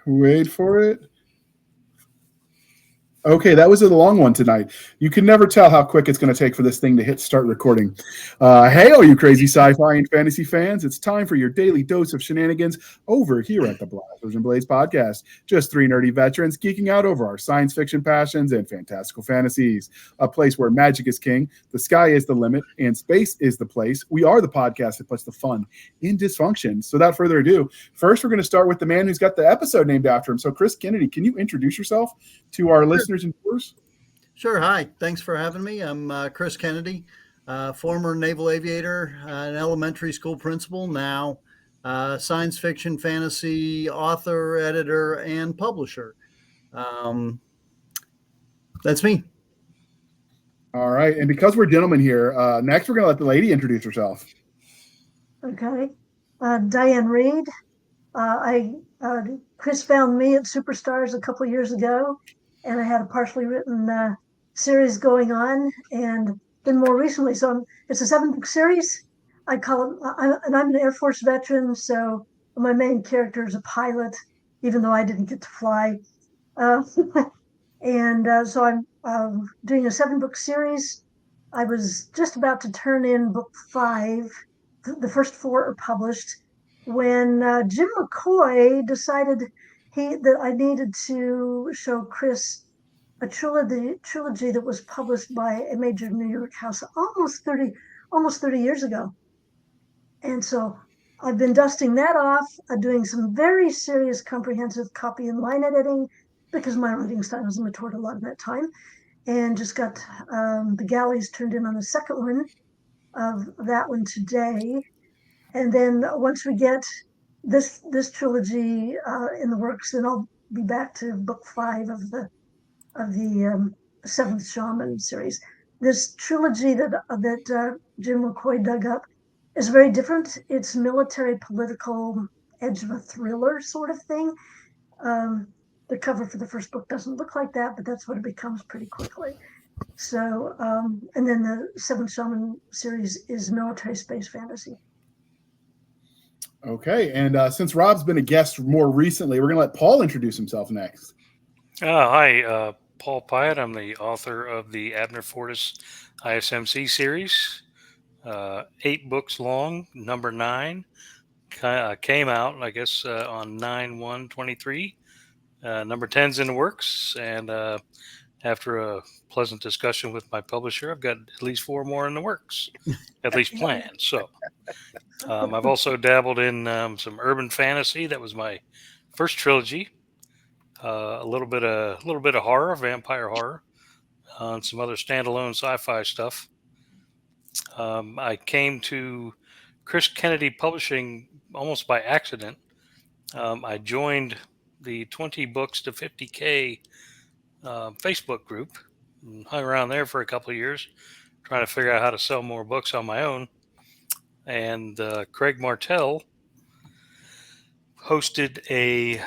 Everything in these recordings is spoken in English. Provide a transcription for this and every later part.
Wait for it. Okay, that was a long one tonight. You can never tell how quick it's going to take for this thing to hit start recording. Hey, all you crazy sci-fi and fantasy fans, it's time for your daily dose of shenanigans over here at the Blasters and Blades podcast. Just three nerdy veterans geeking out over our science fiction passions and fantastical fantasies. A place where magic is king, the sky is the limit, and space is the place. We are the podcast that puts the fun in dysfunction. So without further ado, first we're going to start with the man who's got the episode named after him. So Chris Kennedy, can you introduce yourself to our listeners and viewers? Sure. Hi. Thanks for having me. I'm Chris Kennedy, former naval aviator, an elementary school principal, now science fiction, fantasy author, editor, and publisher. That's me. All right. And because we're gentlemen here, next we're going to let the lady introduce herself. Okay. Diane Reed. Chris found me at Superstars a couple of years ago, and I had a partially written series going on, and then more recently, it's a 7-book series. I call it, and I'm an Air Force veteran, so my main character is a pilot, even though I didn't get to fly. So I'm doing a 7-book series. I was just about to turn in book 5. The first 4 are published when Jim McCoy decided that I needed to show Chris a trilogy that was published by a major New York house almost 30 years ago. And so I've been dusting that off, doing some very serious comprehensive copy and line editing because my writing style has matured a lot in that time, and just got the galleys turned in on the second one of that one today. And then once we get this trilogy in the works, then I'll be back to book 5 of the Seventh Shaman series. This trilogy that Jim McCoy dug up is very different. It's military political edge of a thriller sort of thing. The cover for the first book doesn't look like that, but that's what it becomes pretty quickly. So, and then the Seventh Shaman series is military space fantasy. Okay, and since Rob's been a guest more recently, we're going to let Paul introduce himself next. Hi, Paul Pyatt. I'm the author of the Abner Fortis ISMC series, 8 books long, number 9. Came out, I guess, on 9/1/23. Number 10's in the works, and after a pleasant discussion with my publisher, I've got at least 4 more in the works, at least planned. So I've also dabbled in some urban fantasy. That was my first trilogy. A little bit of horror, vampire horror, and some other standalone sci-fi stuff. I came to Chris Kennedy Publishing almost by accident. I joined the 20 books to 50K Facebook group and hung around there for a couple of years, trying to figure out how to sell more books on my own. And Craig Martell hosted a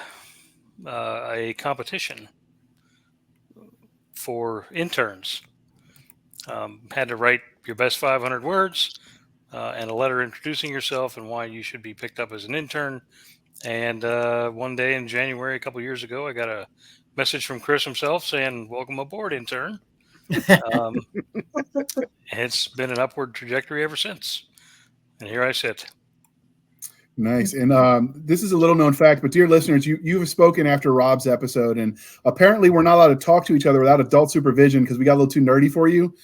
competition for interns. Had to write your best 500 words and a letter introducing yourself and why you should be picked up as an intern. And one day in January, a couple of years ago, I got a message from Chris himself saying, "Welcome aboard, intern." It's been an upward trajectory ever since. And here I sit. Nice. And this is a little known fact, but dear listeners, you have spoken after Rob's episode, and apparently we're not allowed to talk to each other without adult supervision because we got a little too nerdy for you.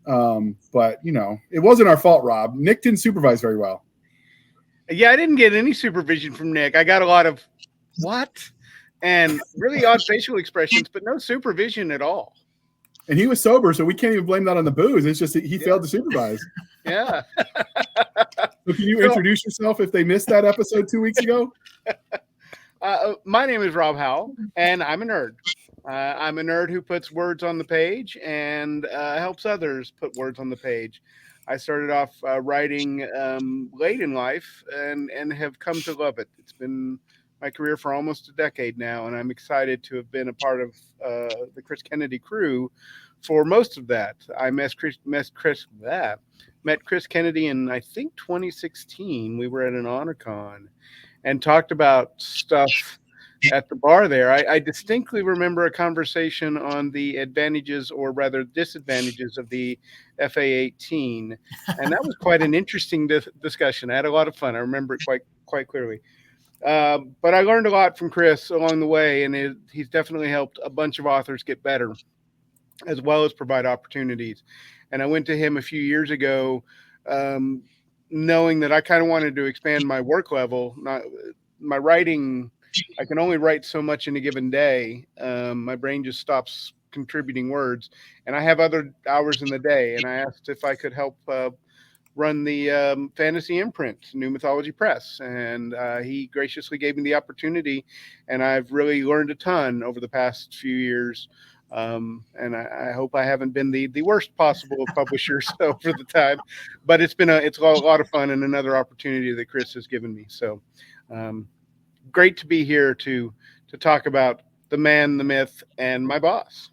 But, it wasn't our fault, Rob. Nick didn't supervise very well. Yeah, I didn't get any supervision from Nick. I got a lot of what? And really odd facial expressions, but no supervision at all. And he was sober, so we can't even blame that on the booze. It's just that he failed to supervise. Yeah. So can you introduce yourself if they missed that episode 2 weeks ago? My name is Rob Howell, and I'm a nerd. I'm a nerd who puts words on the page and helps others put words on the page. I started off writing late in life and have come to love it. It's been my career for almost a decade now, and I'm excited to have been a part of the Chris Kennedy crew for most of that. I met Chris Kennedy in, I think, 2016. We were at an HonorCon and talked about stuff at the bar there. I distinctly remember a conversation on the advantages, or rather disadvantages, of the FA-18, and that was quite an interesting discussion. I had a lot of fun. I remember it quite clearly. But I learned a lot from Chris along the way, and he's definitely helped a bunch of authors get better, as well as provide opportunities. And I went to him a few years ago, knowing that I kind of wanted to expand my work level. Not my writing. I can only write so much in a given day. My brain just stops contributing words, and I have other hours in the day. And I asked if I could help run the fantasy imprint, New Mythology Press, and he graciously gave me the opportunity, and I've really learned a ton over the past few years. And I hope I haven't been the worst possible of publishers over the time, but it's a lot of fun and another opportunity that Chris has given me. So great to be here to talk about the man, the myth, and my boss.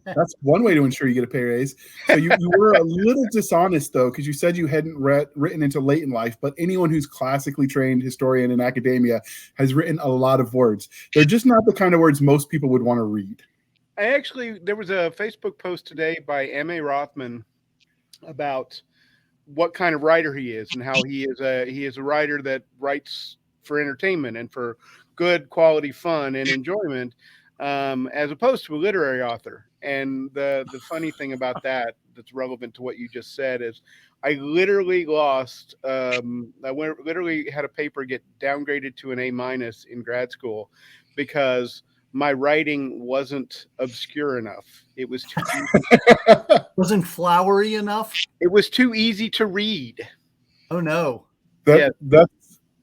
That's one way to ensure you get a pay raise. So you were a little dishonest, though, because you said you hadn't written until late in life, but anyone who's classically trained historian in academia has written a lot of words. They're just not the kind of words most people would want to read. There was a Facebook post today by M.A. Rothman about what kind of writer he is, and how he is a writer that writes for entertainment and for good quality fun and enjoyment, as opposed to a literary author. And the funny thing about that's relevant to what you just said is I literally literally had a paper get downgraded to an A- in grad school because my writing wasn't obscure enough. It was too easy. Wasn't flowery enough. It was too easy to read. Oh no.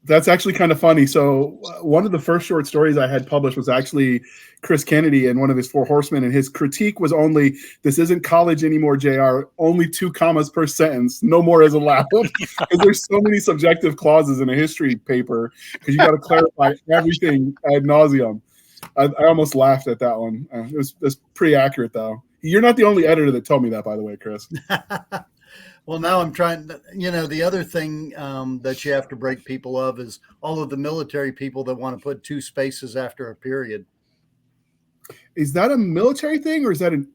That's actually kind of funny. So one of the first short stories I had published was actually Chris Kennedy and one of his Four Horsemen, and his critique was only, "This isn't college anymore, JR. Only 2 commas per sentence. No more is allowed." Because there's so many subjective clauses in a history paper because you got to clarify everything ad nauseum. I almost laughed at that one. It was pretty accurate, though. You're not the only editor that told me that, by the way, Chris. Well, now I'm trying to, the other thing that you have to break people of is all of the military people that want to put 2 spaces after a period. Is that a military thing, or is that an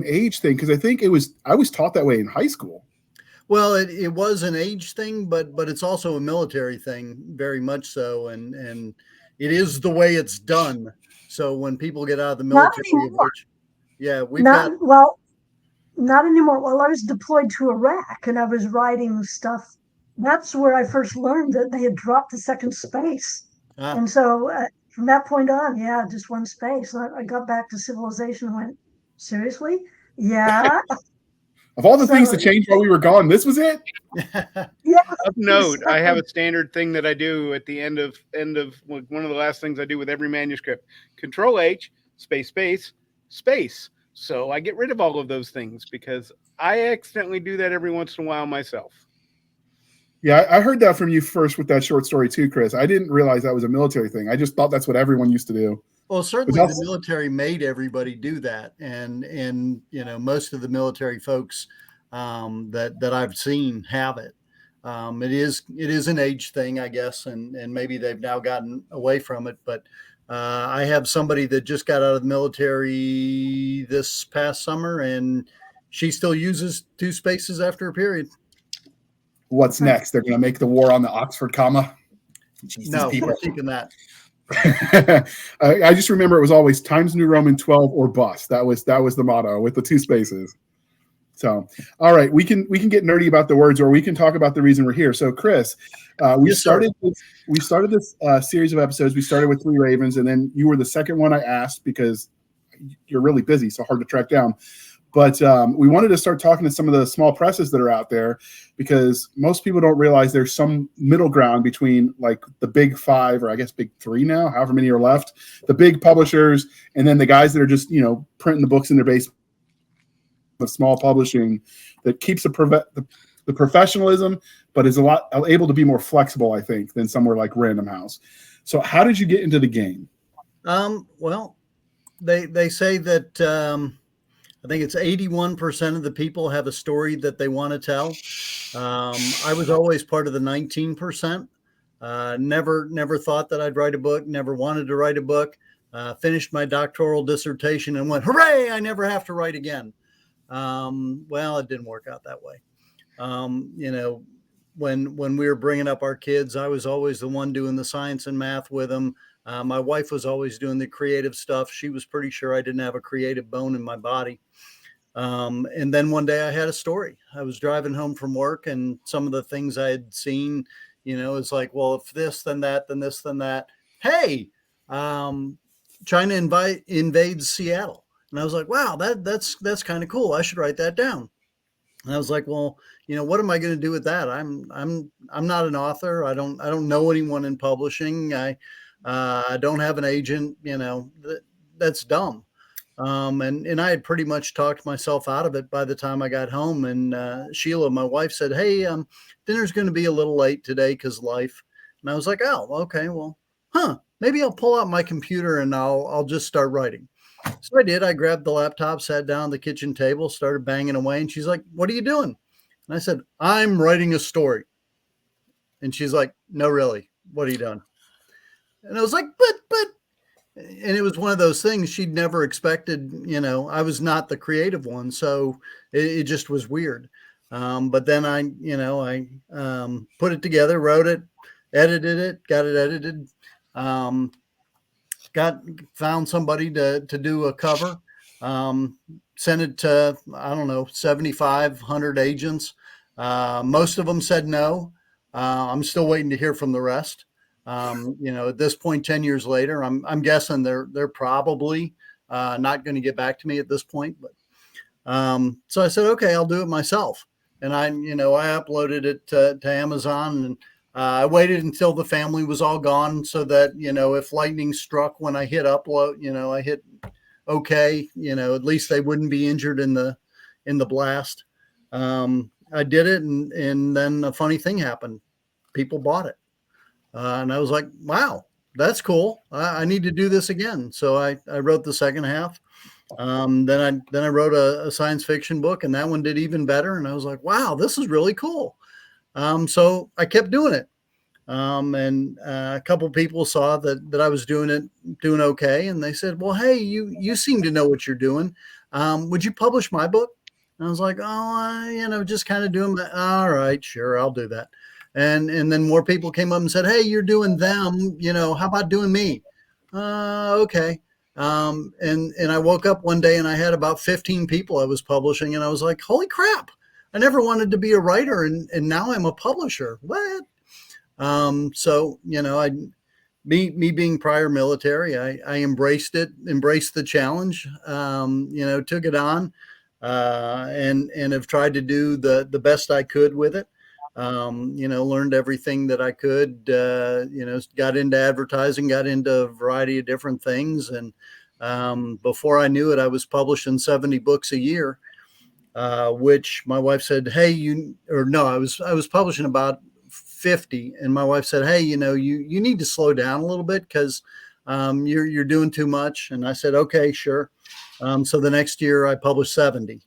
age thing? Because I think I was taught that way in high school. Well, it was an age thing, but it's also a military thing, very much so. And it is the way it's done. So when people get out of the military, not anymore. While I was deployed to Iraq and I was writing stuff, that's where I first learned that they had dropped the second space. And so from that point on, just 1 space. I got back to civilization and went, seriously? Yeah. Of all the things to change while we were gone, this was it? Yeah. Of note, I have a standard thing that I do at the end of one of the last things I do with every manuscript. Control H, space. So I get rid of all of those things because I accidentally do that every once in a while myself. Yeah, I heard that from you first with that short story too, Chris. I didn't realize that was a military thing. I just thought that's what everyone used to do. Well, certainly the military made everybody do that, and most of the military folks that I've seen have it. It is an age thing, I guess, and maybe they've now gotten away from it. But I have somebody that just got out of the military this past summer, and she still uses 2 spaces after a period. What's next? They're going to make the war on the Oxford comma? No, we're keeping that. I just remember it was always Times New Roman 12 or bust. That was the motto with the 2 spaces. So, all right, we can get nerdy about the words, or we can talk about the reason we're here. So, Chris, we started this series of episodes. We started with 3 Ravens, and then you were the second one I asked because you're really busy, so hard to track down. But we wanted to start talking to some of the small presses that are out there, because most people don't realize there's some middle ground between like the big 5, or I guess big 3 now, however many are left, the big publishers, and then the guys that are just, printing the books in their basement, the small publishing that keeps the professionalism, but is able to be more flexible, I think, than somewhere like Random House. So how did you get into the game? Well, they say that I think it's 81% of the people have a story that they want to tell. I was always part of the 19%. Never thought that I'd write a book, never wanted to write a book. Finished my doctoral dissertation and went, hooray, I never have to write again. Well, it didn't work out that way. When we were bringing up our kids, I was always the one doing the science and math with them. My wife was always doing the creative stuff. She was pretty sure I didn't have a creative bone in my body. And then one day I had a story. I was driving home from work, and some of the things I had seen, it's like, well, if this, then that, then this, then that. Hey, China invades Seattle. And I was like, wow, that's kind of cool. I should write that down. And I was like, well, what am I going to do with that? I'm not an author. I don't know anyone in publishing. I don't have an agent. That's dumb. And I had pretty much talked myself out of it by the time I got home. And Sheila, my wife, said, hey, dinner's going to be a little late today because life. And I was like, oh, okay, well, maybe I'll pull out my computer and I'll just start writing. So I did. I grabbed the laptop, sat down at the kitchen table, started banging away. And she's like, what are you doing? And I said, I'm writing a story. And she's like, no, really, what are you doing? And I was like, but, and it was one of those things she'd never expected. I was not the creative one. So it just was weird. But then I put it together, wrote it, edited it, got it edited. Found somebody to do a cover, sent it to, 7,500 agents. Most of them said no. I'm still waiting to hear from the rest. At this point, 10 years later, I'm guessing they're probably not going to get back to me at this point. But so I said, okay, I'll do it myself. And I uploaded it to Amazon, and I waited until the family was all gone so that, if lightning struck when I hit upload, I hit okay, at least they wouldn't be injured in the blast. I did it. And then a funny thing happened. People bought it. And I was like, wow, that's cool. I need to do this again. So I wrote the second half. Then I wrote a science fiction book, and that one did even better. And I was like, wow, this is really cool. So I kept doing it. And a couple of people saw that I was doing okay. And they said, well, hey, you seem to know what you're doing. Would you publish my book? And I was like, oh, just kind of doing that. All right, sure, I'll do that. And then more people came up and said, hey, you're doing them, how about doing me? Okay. And I woke up one day and I had about 15 people I was publishing, and I was like, holy crap. I never wanted to be a writer, and now I'm a publisher. What? So, me being prior military, I embraced the challenge, took it on, and have tried to do the best I could with it. Learned everything that I could, got into advertising, got into a variety of different things. And before I knew it, I was publishing 70 books a year, which my wife said, hey, I was publishing about 50. And my wife said, hey, you need to slow down a little bit because you're doing too much. And I said, okay, sure. So the next year I published 70.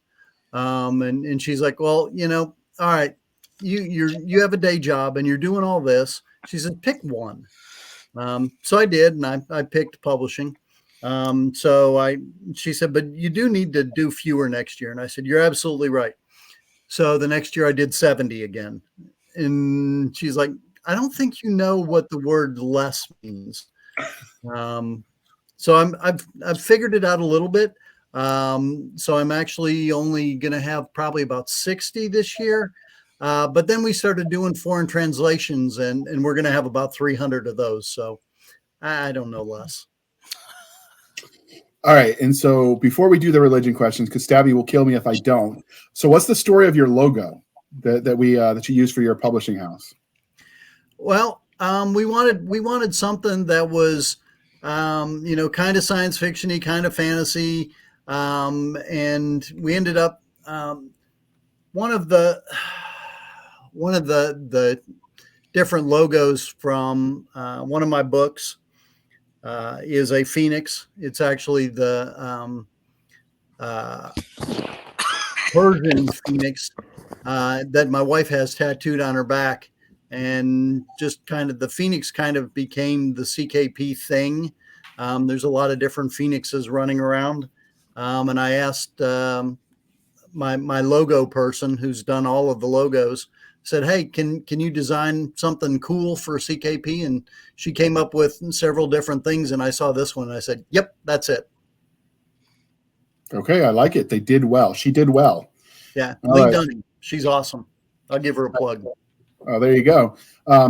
And she's like, well, all right. You have a day job and you're doing all this. She said, pick one. So I did, and I picked publishing. She said, but you do need to do fewer next year. And I said, you're absolutely right. So the next year I did 70 again. And she's like, I don't think you know what the word less means. So I've figured it out a little bit. So I'm actually only going to have probably about 60 this year. But then we started doing foreign translations, and we're going to have about 300 of those. So I don't know less. All right. And so before we do the religion questions, because Stabby will kill me if I don't. So what's the story of your logo that you use for your publishing house? Well, we wanted something that was, kind of science fiction-y, kind of fantasy. And we ended up, one of the different logos from one of my books is a phoenix. It's actually the Persian phoenix that my wife has tattooed on her back. and just kind of the Phoenix kind of became the CKP thing. There's a lot of different Phoenixes running around. And I asked my logo person who's done all of the logos, said, hey, can you design something cool for CKP? And she came up with several different things. And I saw this one and I said, yep, that's it. Okay, I like it. They did well. She did well. Yeah, All Lee right. Dunning. She's awesome. I'll give her a plug. Oh, there you go.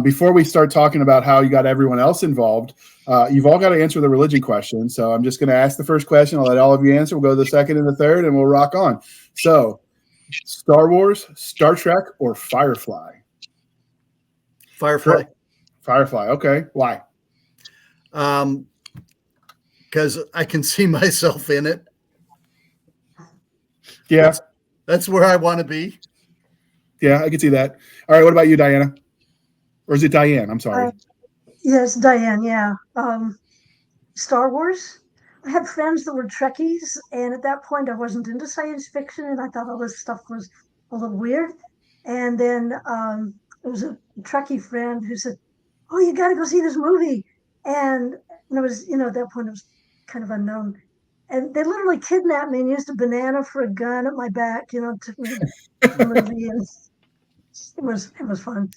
Before we start talking about how you got everyone else involved, you've all got to answer the religion question. So I'm just going to ask the first question. I'll let all of you answer. We'll go to the second and the third, and we'll rock on. So, Star Wars, Star Trek, or Firefly? Firefly. Firefly. Okay. Why? Because I can see myself in it. Yeah. That's where I want to be. Yeah, I can see that. All right. What about you, Diana? Or is it Diane? I'm sorry. Yes, Diane. Yeah. Star Wars. I had friends that were Trekkies, and at that point, I wasn't into science fiction, and I thought all this stuff was a little weird. And then there was a Trekkie friend who said, "Oh, you got to go see this movie." And it was, at that point, it was kind of unknown. And they literally kidnapped me and used a banana for a gun at my back. Took me to the movie, and it was fun.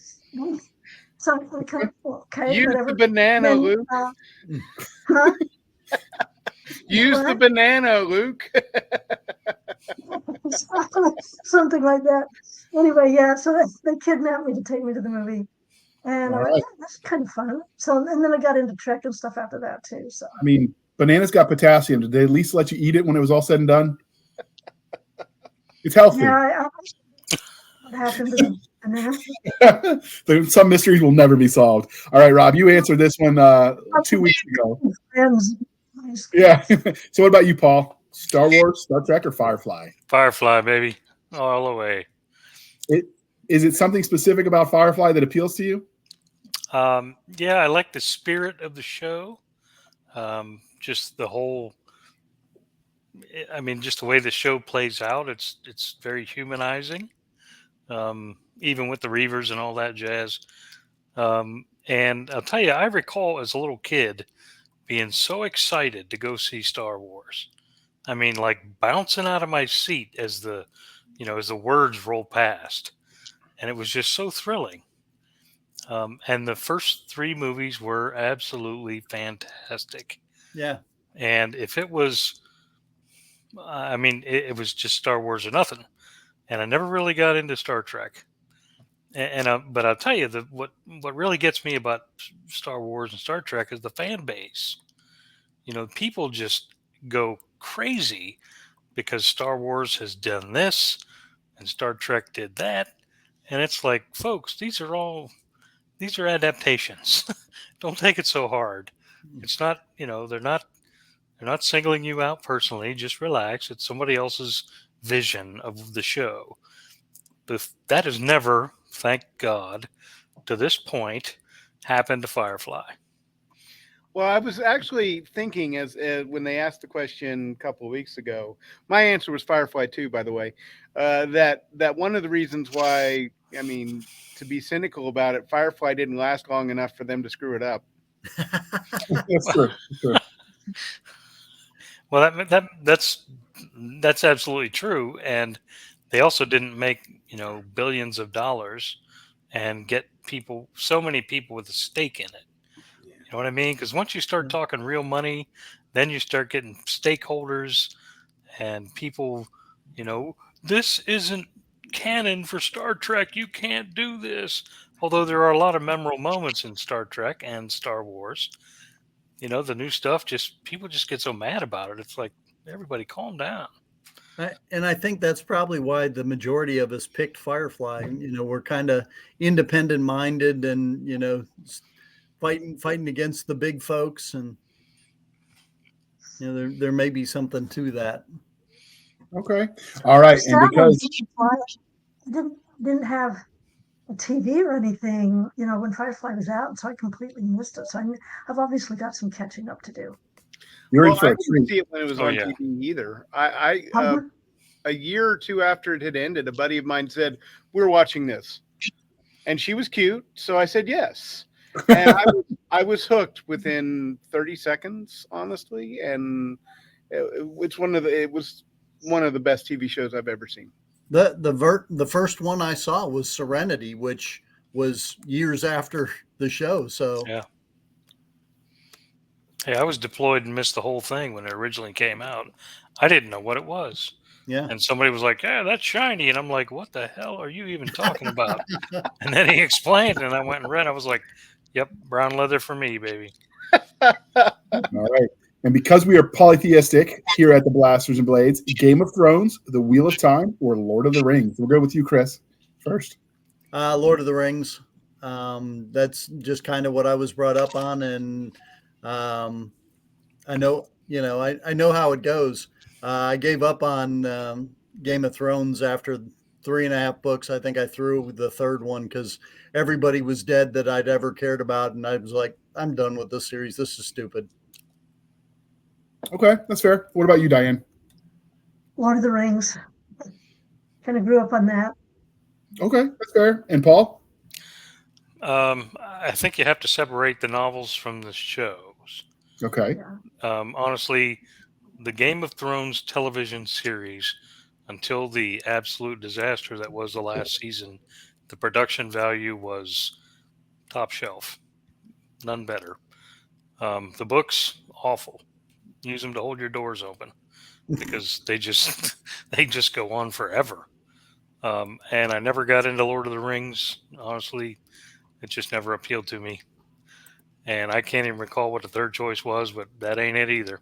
So we kind of okay, Use whatever. the banana, Then, Luke. Huh? Use the banana, Luke. Something like that. Anyway, yeah. So they kidnapped me to take me to the movie, and All right. that's kind of fun. So and then I got into Trek and stuff after that too. So I mean, bananas got potassium. Did they at least let you eat it when it was all said and done? It's healthy. yeah, what happened to the banana? Some mysteries will never be solved. All right, Rob, you answered this one 2 weeks ago. Friends. Yeah. So what about you, Paul? Star Wars, Star Trek, or Firefly? Firefly, baby, all the way. Is it something specific about Firefly that appeals to you? Yeah, I like the spirit of the show. Just the whole. I mean, just the way the show plays out. It's very humanizing. Even with the Reavers and all that jazz. And I'll tell you, I recall as a little kid being so excited to go see Star Wars. I mean, like bouncing out of my seat as the words roll past, and it was just so thrilling. And the first three movies were absolutely fantastic. Yeah. And if it was, I mean, it was just Star Wars or nothing. And I never really got into Star Trek. But I'll tell you what really gets me about Star Wars and Star Trek is the fan base. People just go crazy because Star Wars has done this and Star Trek did that, and it's like, folks, these are adaptations. Don't take it so hard. It's not, they're not singling you out personally. Just relax. It's somebody else's vision of the show. But that has never, thank God, to this point, happened to Firefly. Well, I was actually thinking as when they asked the question a couple of weeks ago, my answer was Firefly too, by the way, that one of the reasons why, I mean, to be cynical about it, Firefly didn't last long enough for them to screw it up. That's true. Well, that's absolutely true, and they also didn't make billions of dollars and get so many people with a stake in it. You know what I mean? Because once you start talking real money, then you start getting stakeholders and people. This isn't canon for Star Trek. You can't do this. Although there are a lot of memorable moments in Star Trek and Star Wars. The new stuff, people just get so mad about it. It's like, everybody calm down. And I think that's probably why the majority of us picked Firefly. We're kind of independent minded and, fighting against the big folks. And, there may be something to that. Okay. All right. And because didn't have a TV or anything, when Firefly was out, and so I completely missed it. So I've obviously got some catching up to do. You're in Well, for I a didn't treat. see it when it was on TV either. I a year or two after it had ended, a buddy of mine said, "We're watching this." and she was cute, so I said yes. And I was hooked within 30 seconds, honestly, and it was one of the best TV shows I've ever seen. The first one I saw was Serenity, which was years after the show. So Yeah. Hey, I was deployed and missed the whole thing when it originally came out. I didn't know what it was. yeah, And somebody was like, "Yeah, that's shiny," and I'm like, "What the hell are you even talking about?" And then he explained, and I went and read. I was like, "Yep, brown leather for me, baby." All right. And because we are polytheistic here at the Blasters and Blades, Game of Thrones, The Wheel of Time, or Lord of the Rings. We'll go with you, Chris, first. Lord of the Rings. That's just kind of what I was brought up on, and I know I know how it goes. I gave up on Game of Thrones after 3.5 books. I think I threw the third one because everybody was dead that I'd ever cared about, and I was like, I'm done with this series. This is stupid. Okay, that's fair. What about you, Diane? Lord of the Rings. Kind of grew up on that. Okay, that's fair. And Paul? I think you have to separate the novels from the shows. Okay. Honestly, the Game of Thrones television series, until the absolute disaster that was the last season, the production value was top shelf. None better. The books, awful. Use them to hold your doors open because they just go on forever. And I never got into Lord of the Rings. Honestly, it just never appealed to me. And I can't even recall what the third choice was, but that ain't it either.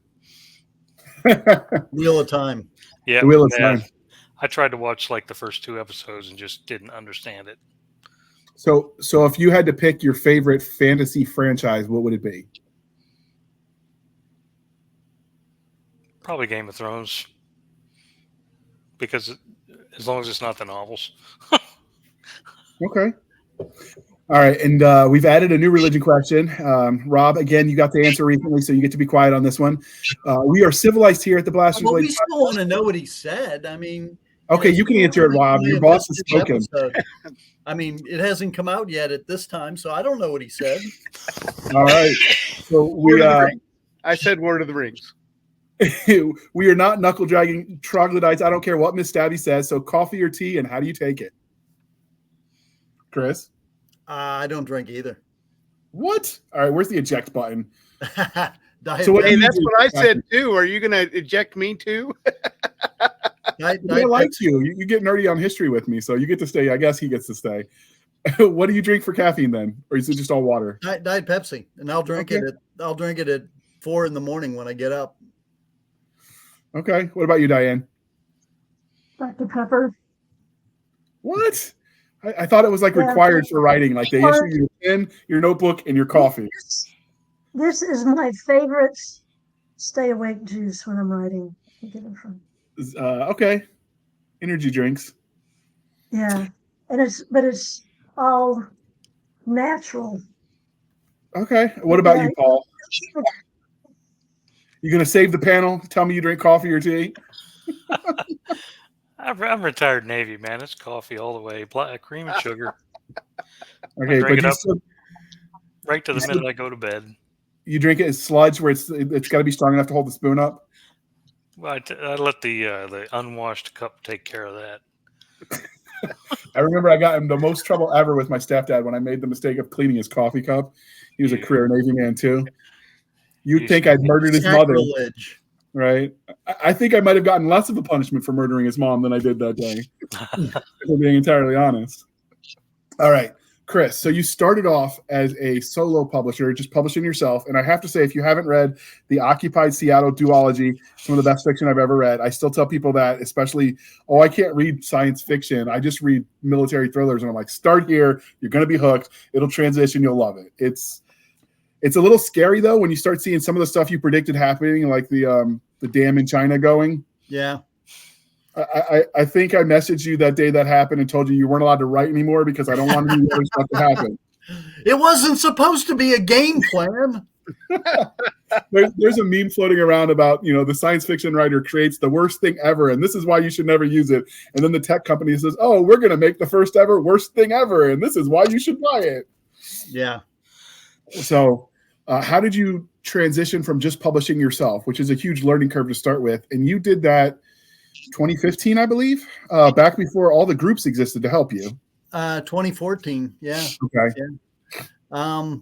Wheel of Time. Yeah, The Wheel of Time. I tried to watch like the first 2 episodes and just didn't understand it. So if you had to pick your favorite fantasy franchise, what would it be? Probably Game of Thrones. Because as long as it's not the novels. Okay. All right, and we've added a new religion question. Rob, again, you got the answer recently, so you get to be quiet on this one. We are civilized here at the Blasters. Well, we still want to know what he said. I mean, okay, you can answer it, Rob. Your boss has spoken. I mean, it hasn't come out yet at this time, so I don't know what he said. All right, so I said Word of the Rings. We are not knuckle dragging troglodytes. I don't care what Miss Stabby says. So coffee or tea, and how do you take it? Chris? I don't drink either. What? All right, where's the eject button? Hey, that's what I said too. Are you going to eject me too? I like you. You get nerdy on history with me, so you get to stay. I guess he gets to stay. What do you drink for caffeine then, or is it just all water? Diet Pepsi, and I'll drink it. I'll drink it at 4 a.m. when I get up. Okay. What about you, Diane? Dr. Pepper. What? I thought it was like required for writing. Like they issue you your pen, your notebook, and your coffee. This is my favorite stay awake juice when I'm writing. I get it from. Okay. Energy drinks. Yeah, and it's all natural. Okay. What about you, Paul? You gonna save the panel? Tell me you drink coffee or tea? I'm retired Navy, man. It's coffee all the way, cream and sugar. Okay, drink but it up right to the minute I go to bed. You drink it as sludge, where it's got to be strong enough to hold the spoon up. Well, I let the unwashed cup take care of that. I remember I got in the most trouble ever with my stepdad when I made the mistake of cleaning his coffee cup. He was a career Navy man too. You'd think I'd murdered his mother. Right. I think I might have gotten less of a punishment for murdering his mom than I did that day. If I'm being entirely honest. All right, Chris. So you started off as a solo publisher, just publishing yourself. And I have to say, if you haven't read the Occupied Seattle duology, some of the best fiction I've ever read, I still tell people that, especially, I can't read science fiction. I just read military thrillers. And I'm like, start here. You're going to be hooked. It'll transition. You'll love it. It's a little scary, though, when you start seeing some of the stuff you predicted happening, like the dam in China going. Yeah. I think I messaged you that day that happened and told you weren't allowed to write anymore because I don't want any other stuff to happen. It wasn't supposed to be a game plan. There's a meme floating around about, the science fiction writer creates the worst thing ever, and this is why you should never use it. And then the tech company says, oh, we're going to make the first ever worst thing ever, and this is why you should buy it. Yeah. So how did you transition from just publishing yourself, which is a huge learning curve to start with? And you did that 2015, I believe, back before all the groups existed to help you. 2014. Yeah. Okay. Yeah.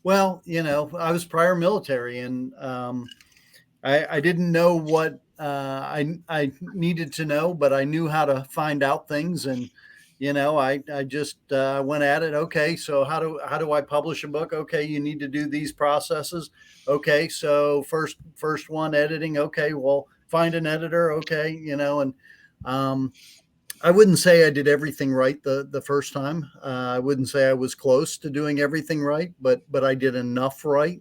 Well, I was prior military, and I didn't know what I needed to know, but I knew how to find out things, and I just went at it. Okay, so how do I publish a book? Okay, you need to do these processes. Okay, so first one, editing. Okay, well, find an editor. Okay, and I wouldn't say I did everything right the first time. I wouldn't say I was close to doing everything right, but I did enough right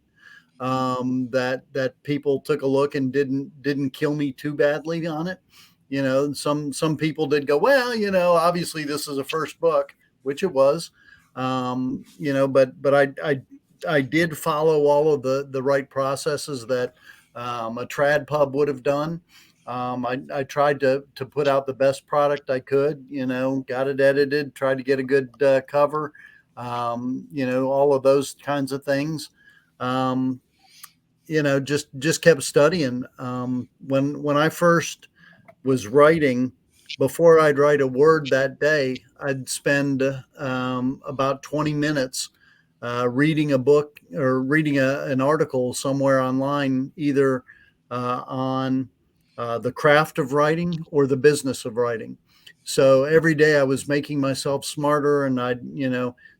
that people took a look and didn't kill me too badly on it. Some people did go, well, obviously this is a first book, which it was, but I did follow all of the right processes that a trad pub would have done. I tried to put out the best product I could, got it edited, tried to get a good cover, all of those kinds of things. Just kept studying. When I first was writing, before I'd write a word that day, I'd spend about 20 minutes reading a book or reading an article somewhere online, either on the craft of writing or the business of writing. So every day I was making myself smarter, and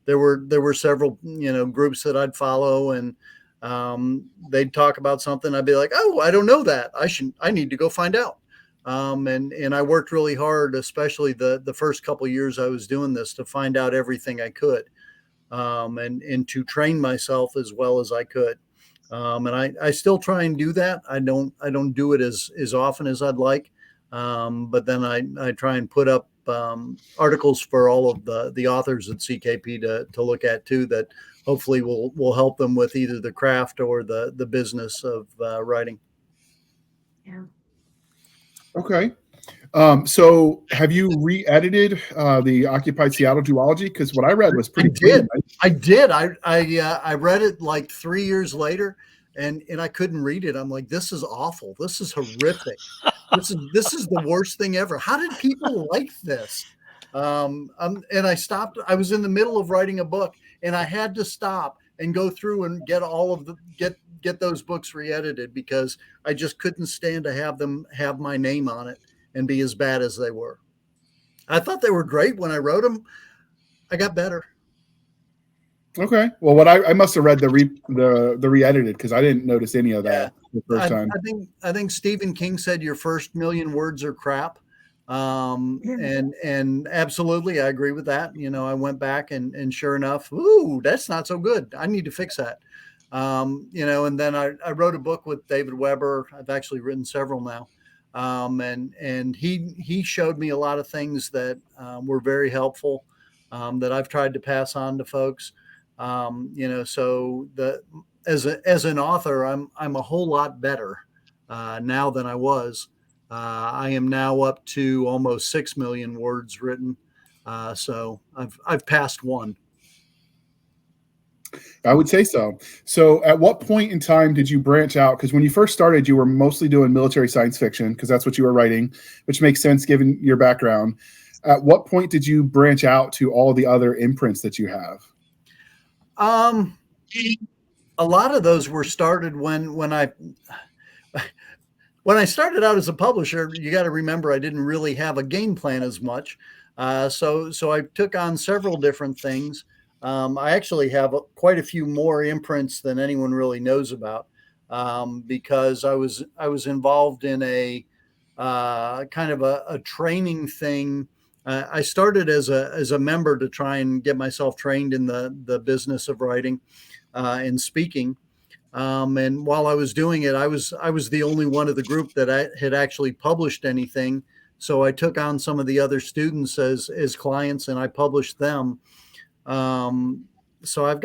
there were several, groups that I'd follow, and they'd talk about something. I'd be like, oh, I don't know that. I need to go find out. And I worked really hard, especially the first couple of years I was doing this, to find out everything I could, and to train myself as well as I could. And I still try and do that. I don't do it as often as I'd like. But then I try and put up articles for all of the authors at CKP to look at too, that hopefully will help them with either the craft or the business of writing. Yeah. Okay. So have you re-edited the Occupied Seattle duology? Because what I read was pretty good. I did. I read it like 3 years later, and I couldn't read it. I'm like, this is awful. This is horrific. This is the worst thing ever. How did people like this? And I stopped. I was in the middle of writing a book, and I had to stop and go through and get all of get those books re-edited, because I just couldn't stand to have them have my name on it and be as bad as they were. I thought they were great when I wrote them. I got better. Okay. Well, what I must have read the re-edited, because I didn't notice any of that the first time. I think Stephen King said your first million words are crap. And absolutely, I agree with that. I went back and sure enough, ooh, that's not so good. I need to fix that. And then I wrote a book with David Weber. I've actually written several now. And he showed me a lot of things that were very helpful, that I've tried to pass on to folks. So as an author, I'm a whole lot better now than I was. I am now up to almost 6 million words written. So I've passed one. I would say so. So at what point in time did you branch out? Because when you first started, you were mostly doing military science fiction, because that's what you were writing, which makes sense given your background. At what point did you branch out to all the other imprints that you have? A lot of those were started when I started out as a publisher. You got to remember, I didn't really have a game plan as much. So I took on several different things. I actually have quite a few more imprints than anyone really knows about, because I was involved in a kind of a training thing. I started as a member to try and get myself trained in the business of writing and speaking. And while I was doing it, I was the only one of the group that I had actually published anything. So I took on some of the other students as clients, and I published them. so I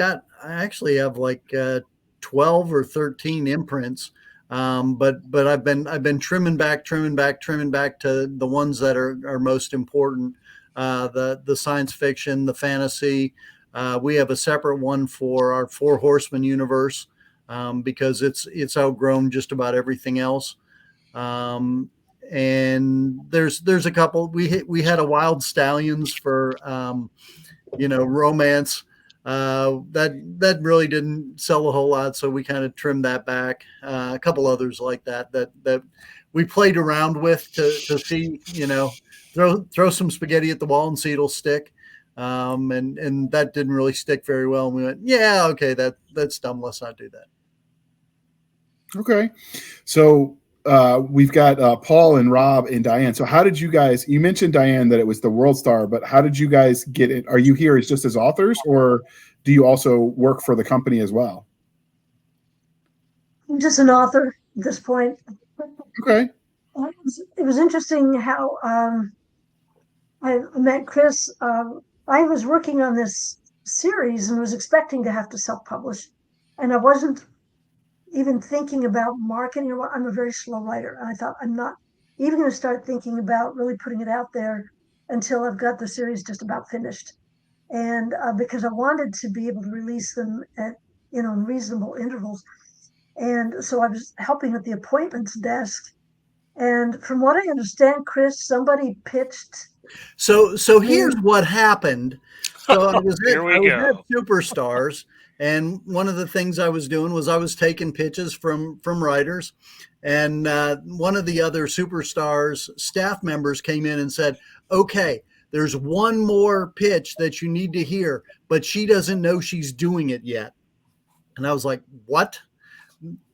actually have like 12 or 13 imprints. But I've been trimming back to the ones that are most important. The science fiction, the fantasy. We have a separate one for our Four Horsemen universe, because it's outgrown just about everything else. Um, and there's a couple. We had a Wild Stallions for romance. That really didn't sell a whole lot, so we kind of trimmed that back. A couple others like that we played around with to see, throw some spaghetti at the wall and see it'll stick. And that didn't really stick very well. And we went, yeah, okay, that's dumb. Let's not do that. Okay. So we've got Paul and Rob and Diane. So how did you guys, you mentioned, Diane, that it was the World Star, but how did you guys get it? Are you here as just as authors, or do you also work for the company as well? I'm just an author at this point. Okay. It was interesting how I met Chris. I was working on this series and was expecting to have to self-publish, and I wasn't even thinking about marketing. I'm a very slow writer, and I thought I'm not even going to start thinking about really putting it out there until I've got the series just about finished. And because I wanted to be able to release them at in reasonable intervals, and so I was helping at the appointments desk. And from what I understand, Chris, somebody pitched. So here's what happened. So I was Here we go. at Superstars, and one of the things I was doing was I was taking pitches from writers, and one of the other Superstars staff members came in and said, "Okay, there's one more pitch that you need to hear, but she doesn't know she's doing it yet." And I was like, "What?"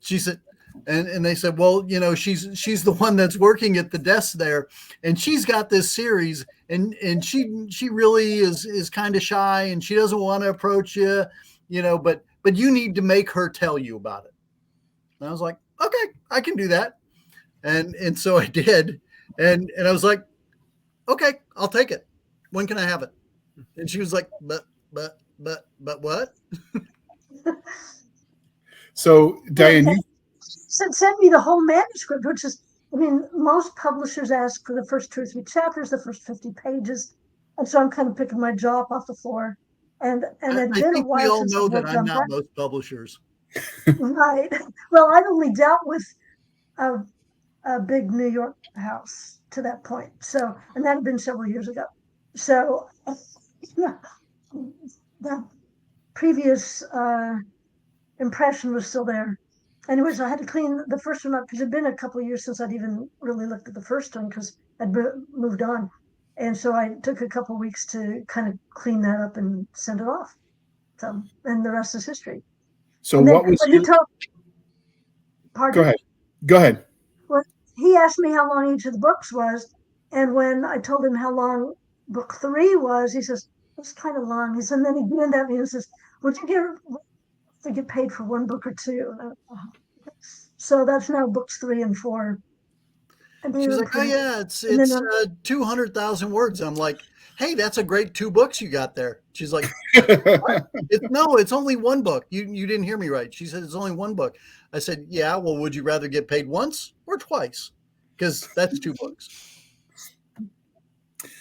She said, and they said, "Well, she's the one that's working at the desk there, and she's got this series, and she really is kind of shy, and she doesn't want to approach you, but you need to make her tell you about it." And I was like, "Okay, I can do that," and so I did, and I was like, "Okay, I'll take it. When can I have it?" And she was like, "But what?" So Diane, you sent me the whole manuscript, which is, most publishers ask for the first 2 or 3 chapters, the first 50 pages. And so I'm kind of picking my jaw up off the floor. And it's been a while since we all know that I'm not that. most publishers. Right. Well, I've only dealt with a big New York house to that point. So, and that had been several years ago. So the previous impression was still there. Anyways, I had to clean the first one up because it'd been a couple of years since I'd even really looked at the first one because I'd moved on. And so I took a couple of weeks to kind of clean that up and send it off. So, and the rest is history. So and what was when you talk, pardon? Go ahead. Well, he asked me how long each of the books was. And when I told him how long book 3 was, he says, "It's kind of long." He said, and then he grinned at me and says, "Would you get paid for one book or two?" So that's now books 3 and 4. She's like, "Oh yeah, it's 200,000 words." I'm like, "Hey, that's a great 2 books you got there." She's like, "What?" It's only 1 book. You didn't hear me right. She said it's only 1 book. I said, "Yeah, well, would you rather get paid once or twice? Because that's 2 books."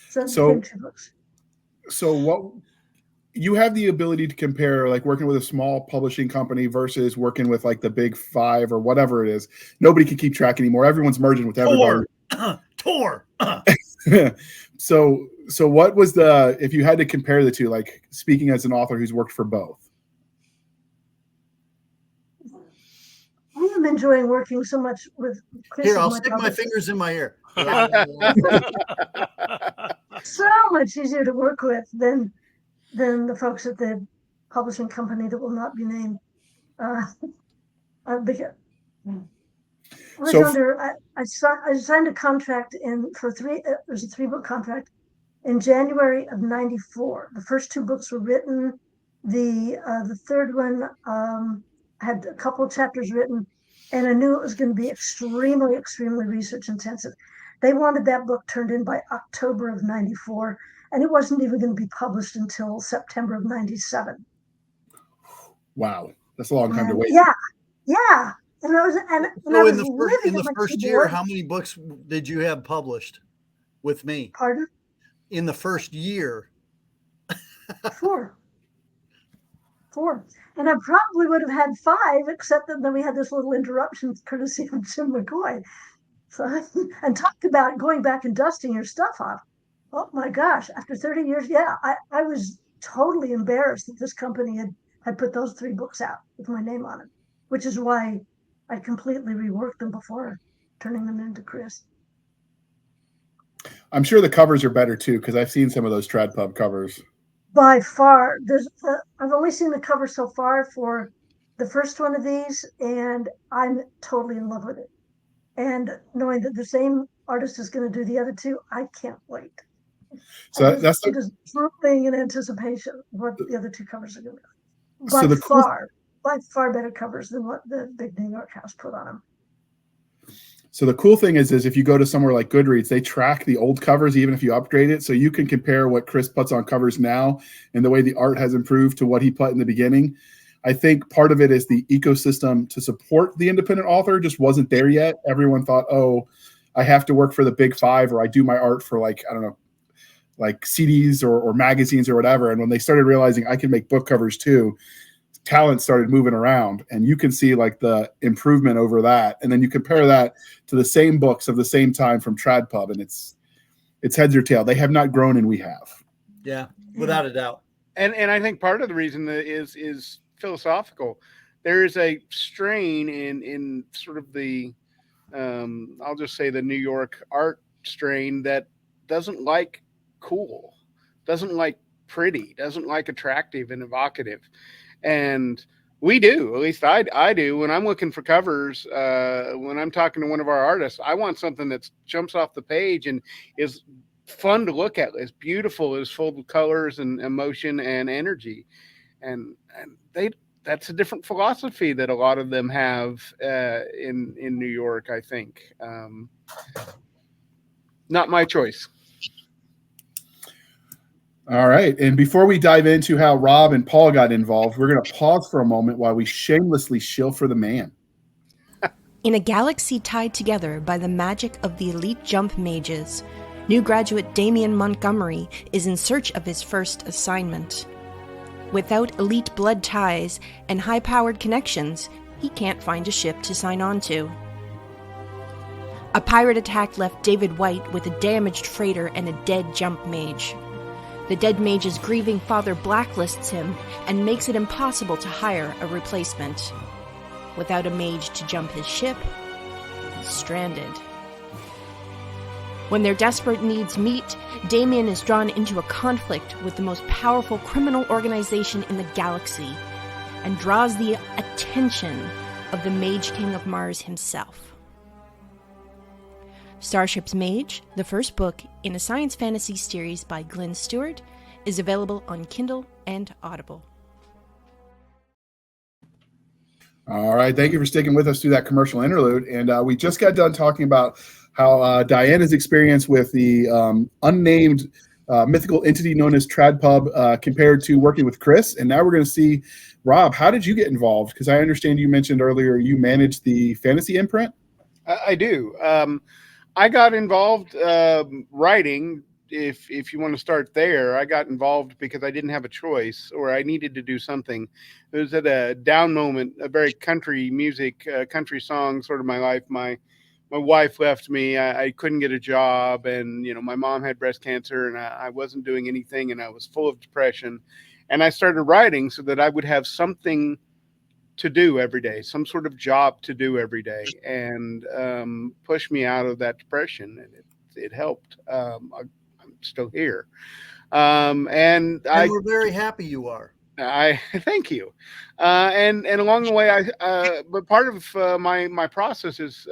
So 2 books. So what you have the ability to compare, like working with a small publishing company versus working with like the big 5 or whatever it is. Nobody can keep track anymore. Everyone's merging with everybody. Tor. So what was if you had to compare the two, like speaking as an author who's worked for both? I am enjoying working so much with Chris. Here, I'll stick my fingers in my ear. So much easier to work with than the folks at the publishing company that will not be named. I signed a contract for 3. It was a 3-book contract in January of '94. The first 2 books were written. The third one had a couple of chapters written, and I knew it was going to be extremely, extremely research intensive. They wanted that book turned in by October of '94, and it wasn't even going to be published until September of '97. Wow, that's a long time to And wait. yeah. And I was and So I in was in living the at my first year, keyboard. how many books did you have published with me? Pardon? In the first year, 4. 4. And I probably would have had 5, except that then we had this little interruption courtesy of Jim McCoy. So, and talk about going back and dusting your stuff off. Oh my gosh, after 30 years, I was totally embarrassed that this company had put those 3 books out with my name on it, which is why I completely reworked them before turning them into Chris. I'm sure the covers are better too, because I've seen some of those Trad Pub covers. By far, I've only seen the cover so far for the first one of these, and I'm totally in love with it. And knowing that the same artist is going to do the other 2, I can't wait. So I'm just drooping in anticipation of what the other 2 covers are going to be. So the cool By far better covers than what the big New York house put on them. So the cool thing is if you go to somewhere like Goodreads, they track the old covers even if you upgrade it. So you can compare what Chris puts on covers now and the way the art has improved to what he put in the beginning. I think part of it is the ecosystem to support the independent author just wasn't there yet. Everyone thought, oh, I have to work for the big 5, or I do my art for like, I don't know, like CDs or magazines or whatever. And when they started realizing I can make book covers too, talent started moving around, and you can see like the improvement over that. And then you compare that to the same books of the same time from Trad Pub, and it's heads or tail. They have not grown, and we have. Yeah, without a doubt. And I think part of the reason is philosophical. There is a strain in sort of the I'll just say the New York art strain that doesn't like cool, doesn't like pretty, doesn't like attractive and evocative. And we do, at least I do. When I'm looking for covers, when I'm talking to one of our artists, I want something that jumps off the page and is fun to look at, is beautiful, is full of colors and emotion and energy. And that's a different philosophy that a lot of them have in New York, I think. Not my choice. All right. And before we dive into how Rob and Paul got involved, we're going to pause for a moment while we shamelessly shill for the man. In a galaxy tied together by the magic of the elite jump mages, new graduate Damian Montgomery is in search of his first assignment. Without elite blood ties and high-powered connections, he can't find a ship to sign on to. A pirate attack left David White with a damaged freighter and a dead jump mage. The dead mage's grieving father blacklists him and makes it impossible to hire a replacement. Without a mage to jump his ship, he's stranded. When their desperate needs meet, Damien is drawn into a conflict with the most powerful criminal organization in the galaxy and draws the attention of the Mage King of Mars himself. Starship's Mage, the first book in a science fantasy series by Glenn Stewart, is available on Kindle and Audible. All right. Thank you for sticking with us through that commercial interlude. And we just got done talking about how Diana's experience with the unnamed mythical entity known as Trad Pub compared to working with Chris. And now we're going to see, Rob, how did you get involved? Because I understand you mentioned earlier you managed the fantasy imprint. I do. I got involved writing. If you want to start there, I got involved because I didn't have a choice, or I needed to do something. It was at a down moment, a very country music, country song sort of my life. My wife left me. I couldn't get a job, and my mom had breast cancer, and I wasn't doing anything, and I was full of depression. And I started writing so that I would have something to do every day, some sort of job to do every day, and push me out of that depression. And it helped. I'm still here. And we're very happy you are. I thank you. And along the way, but part of my process is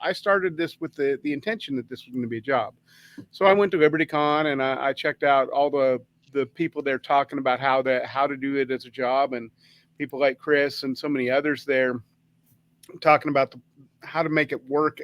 I started this with the intention that this was going to be a job. So I went to LibertyCon and I checked out all the people there talking about how to do it as a job, and people like Chris and so many others there talking about how to make it work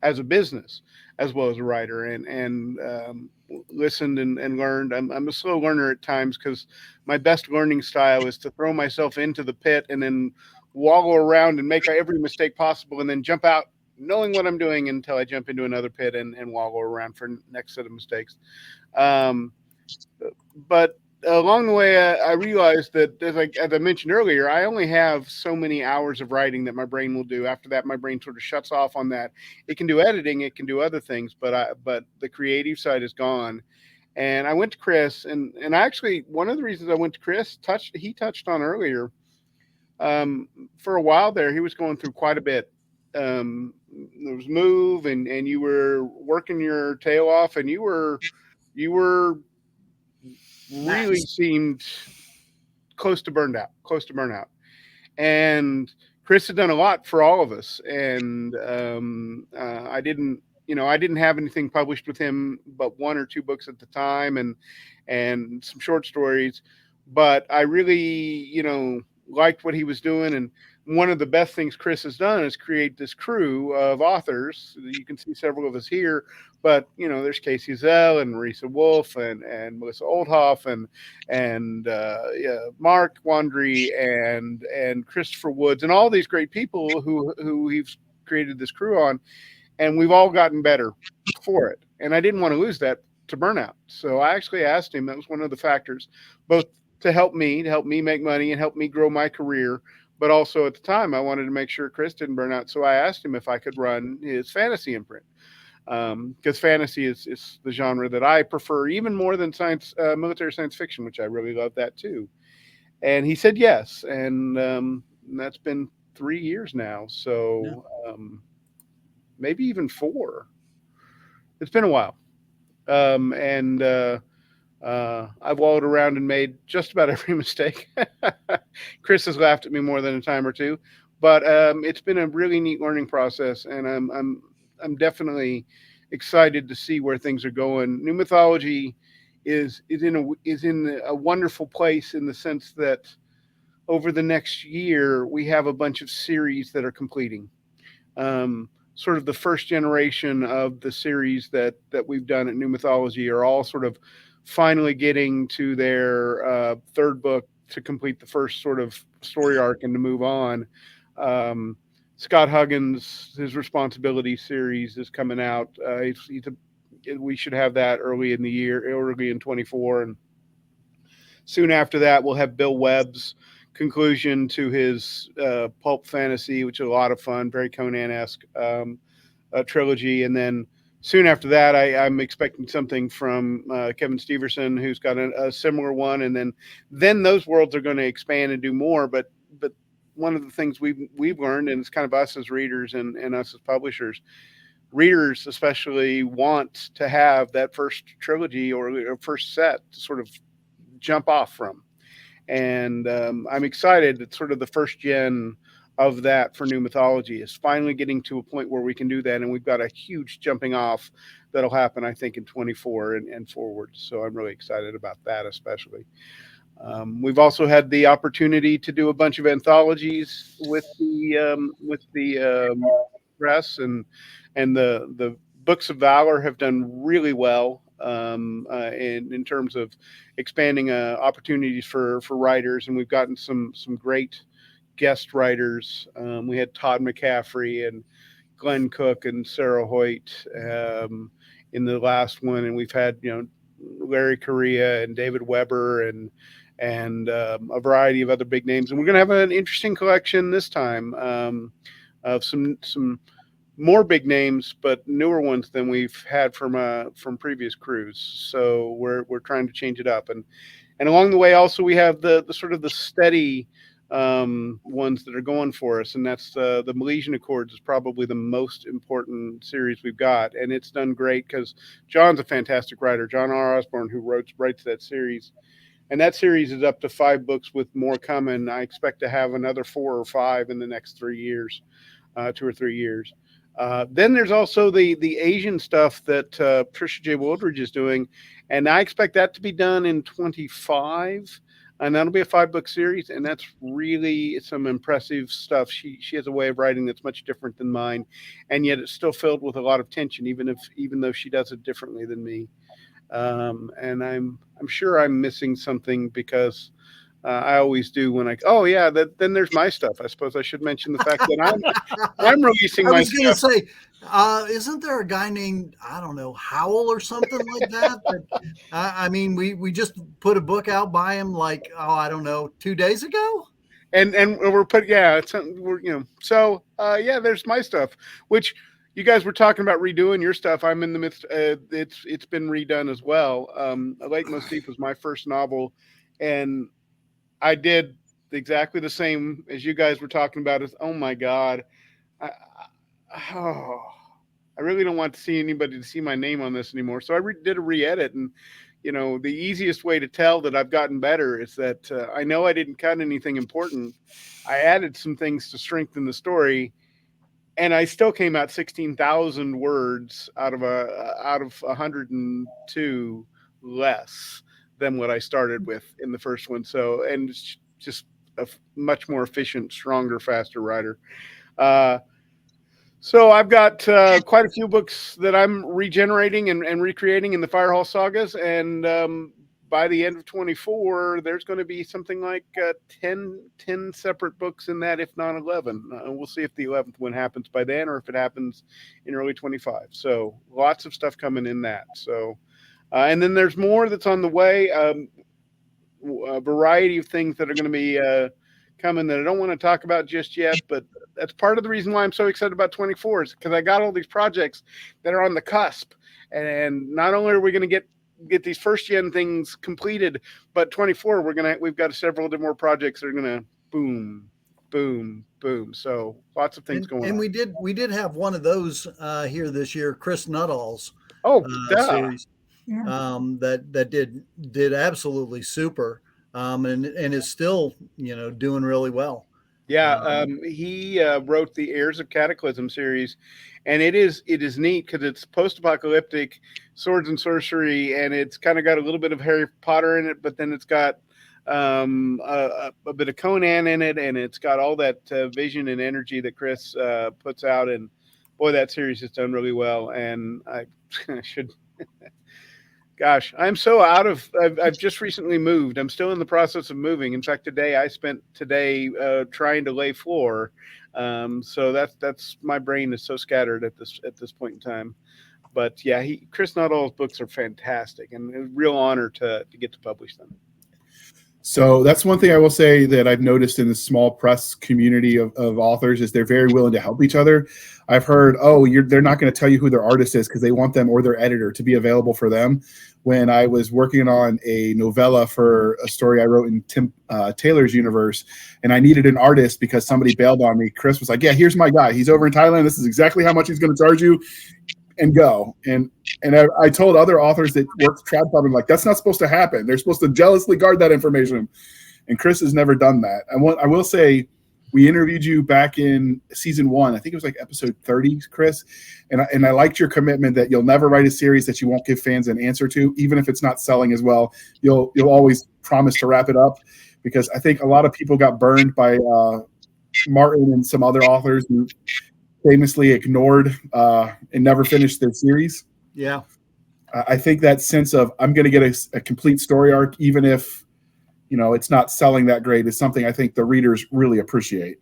as a business as well as a writer, and listened and learned. I'm a slow learner at times because my best learning style is to throw myself into the pit and then woggle around and make every mistake possible and then jump out knowing what I'm doing until I jump into another pit and woggle around for next set of mistakes. Um, but along the way, I realized that, as I mentioned earlier, I only have so many hours of writing that my brain will do. After that, my brain sort of shuts off on that. It can do editing, it can do other things, but the creative side is gone. And I went to Chris, and actually one of the reasons I went to Chris he touched on earlier. For a while there, he was going through quite a bit. There was move, and you were working your tail off, and you were really seemed close to burnout. And Chris had done a lot for all of us. And I didn't have anything published with him, but 1 or 2 books at the time, and some short stories. But I really, liked what he was doing. And one of the best things Chris has done is create this crew of authors. You can see several of us here, but there's Casey Zell and Marisa Wolf and Melissa Oldhoff and Mark Wandry and Christopher Woods and all these great people who he's created this crew on, and we've all gotten better for it. And I didn't want to lose that to burnout, so I actually asked him. That was one of the factors, both to help me make money and help me grow my career. But also at the time, I wanted to make sure Chris didn't burn out. So I asked him if I could run his fantasy imprint, because fantasy is the genre that I prefer even more than military science fiction, which I really love that too. And he said yes. And that's been 3 years now. So maybe even 4. It's been a while. I've wallowed around and made just about every mistake. Chris has laughed at me more than a time or two, but it's been a really neat learning process, and I'm definitely excited to see where things are going. New Mythology is in a wonderful place in the sense that over the next year we have a bunch of series that are completing. Sort of the first generation of the series that we've done at New Mythology are all sort of finally getting to their 3rd book to complete the first sort of story arc and to move on. Scott Huggins, his Responsibility series is coming out. We should have that early in the year, early in 24. And soon after that, we'll have Bill Webb's conclusion to his pulp fantasy, which is a lot of fun, very Conan-esque trilogy. And then soon after that, I'm expecting something from Kevin Steverson, who's got a similar one. And then those worlds are going to expand and do more. But one of the things we've learned, and it's kind of us as readers and us as publishers, readers especially want to have that first trilogy or first set to sort of jump off from. And I'm excited that sort of the first gen of that for New Mythology is finally getting to a point where we can do that. And we've got a huge jumping off that'll happen, I think, in 24 and forward. So I'm really excited about that, especially. We've also had the opportunity to do a bunch of anthologies with the press, and the Books of Valor have done really well in terms of expanding opportunities for writers, and we've gotten some great guest writers. We had Todd McCaffrey and Glenn Cook and Sarah Hoyt in the last one, and we've had Larry Correa and David Weber and a variety of other big names. And we're going to have an interesting collection this time of some more big names, but newer ones than we've had from previous crews. So we're trying to change it up. And along the way, also, we have the sort of the steady ones that are going for us. And that's the Milesian Accords is probably the most important series we've got. And it's done great because John's a fantastic writer. John R. Osborne, who writes that series. And that series is up to 5 books with more coming. I expect to have another 4 or 5 in the next 3 years, 2 or 3 years. Then there's also the Asian stuff that Trisha J. Wooldridge is doing, and I expect that to be done in 25. and that'll be a 5-book series, and that's really some impressive stuff. She has a way of writing that's much different than mine, and yet it's still filled with a lot of tension, even though she does it differently than me. And I'm sure I'm missing something because I always do when oh yeah, then there's my stuff. I suppose I should mention the fact that I'm releasing I my was going to stuff. say, isn't there a guy named, I don't know, Howell or something like that? I mean, we just put a book out by him like, oh, I don't know, 2 days ago. And we're put yeah, it's we're so yeah, there's my stuff, which you guys were talking about redoing your stuff. I'm in the midst. It's been redone as well. A Lake Most Deep was my first novel, and I did exactly the same as you guys were talking about. Is oh my god, oh, I really don't want to see anybody to see my name on this anymore. So I did a re-edit, and the easiest way to tell that I've gotten better is that I know I didn't cut anything important. I added some things to strengthen the story, and I still came out 16,000 words out of 102 less than what I started with in the first one. So, and it's just a much more efficient, stronger, faster writer. Uh, so I've got quite a few books that I'm regenerating and recreating in the Firehall sagas, and by the end of 24, there's going to be something like 10 separate books in that, if not 11. We'll see if the 11th one happens by then or if it happens in early 25. So lots of stuff coming in that. So, and then there's more that's on the way. A variety of things that are going to be coming that I don't want to talk about just yet, but that's part of the reason why I'm so excited about 24 is because I got all these projects that are on the cusp, and not only are we going to get these first gen things completed, but 24 we've got several more projects that are going to boom, boom, boom. So lots of things going on. And we did have one of those here this year, Chris Nuttall's series. Yeah. That did absolutely super, and is still doing really well. Yeah, he wrote the Heirs of Cataclysm series, and it is neat because it's post-apocalyptic swords and sorcery, and it's kind of got a little bit of Harry Potter in it, but then it's got a bit of Conan in it, and it's got all that vision and energy that Chris puts out, and boy, that series has done really well. And I should. Gosh, I'm so out of. I've just recently moved. I'm still in the process of moving. In fact, I spent today trying to lay floor. So that's my brain is so scattered at this point in time. But yeah, Chris Nuttall's books are fantastic, and a real honor to get to publish them. So that's one thing I will say that I've noticed in the small press community of authors is they're very willing to help each other. I've heard, they're not going to tell you who their artist is because they want them or their editor to be available for them. When I was working on a novella for a story I wrote in Tim Taylor's universe, and I needed an artist because somebody bailed on me, Chris was like, yeah, here's my guy. He's over in Thailand. This is exactly how much he's going to charge you. And go. And I told other authors that work trad publishing, like, that's not supposed to happen. They're supposed to jealously guard that information. And Chris has never done that. I will say, we interviewed you back in season 1. I think it was like episode 30, Chris. And I liked your commitment that you'll never write a series that you won't give fans an answer to, even if it's not selling as well. You'll always promise to wrap it up, because I think a lot of people got burned by Martin and some other authors who famously ignored and never finished their series. Yeah. I think that sense of I'm going to get a complete story arc, even if it's not selling that great, is something I think the readers really appreciate.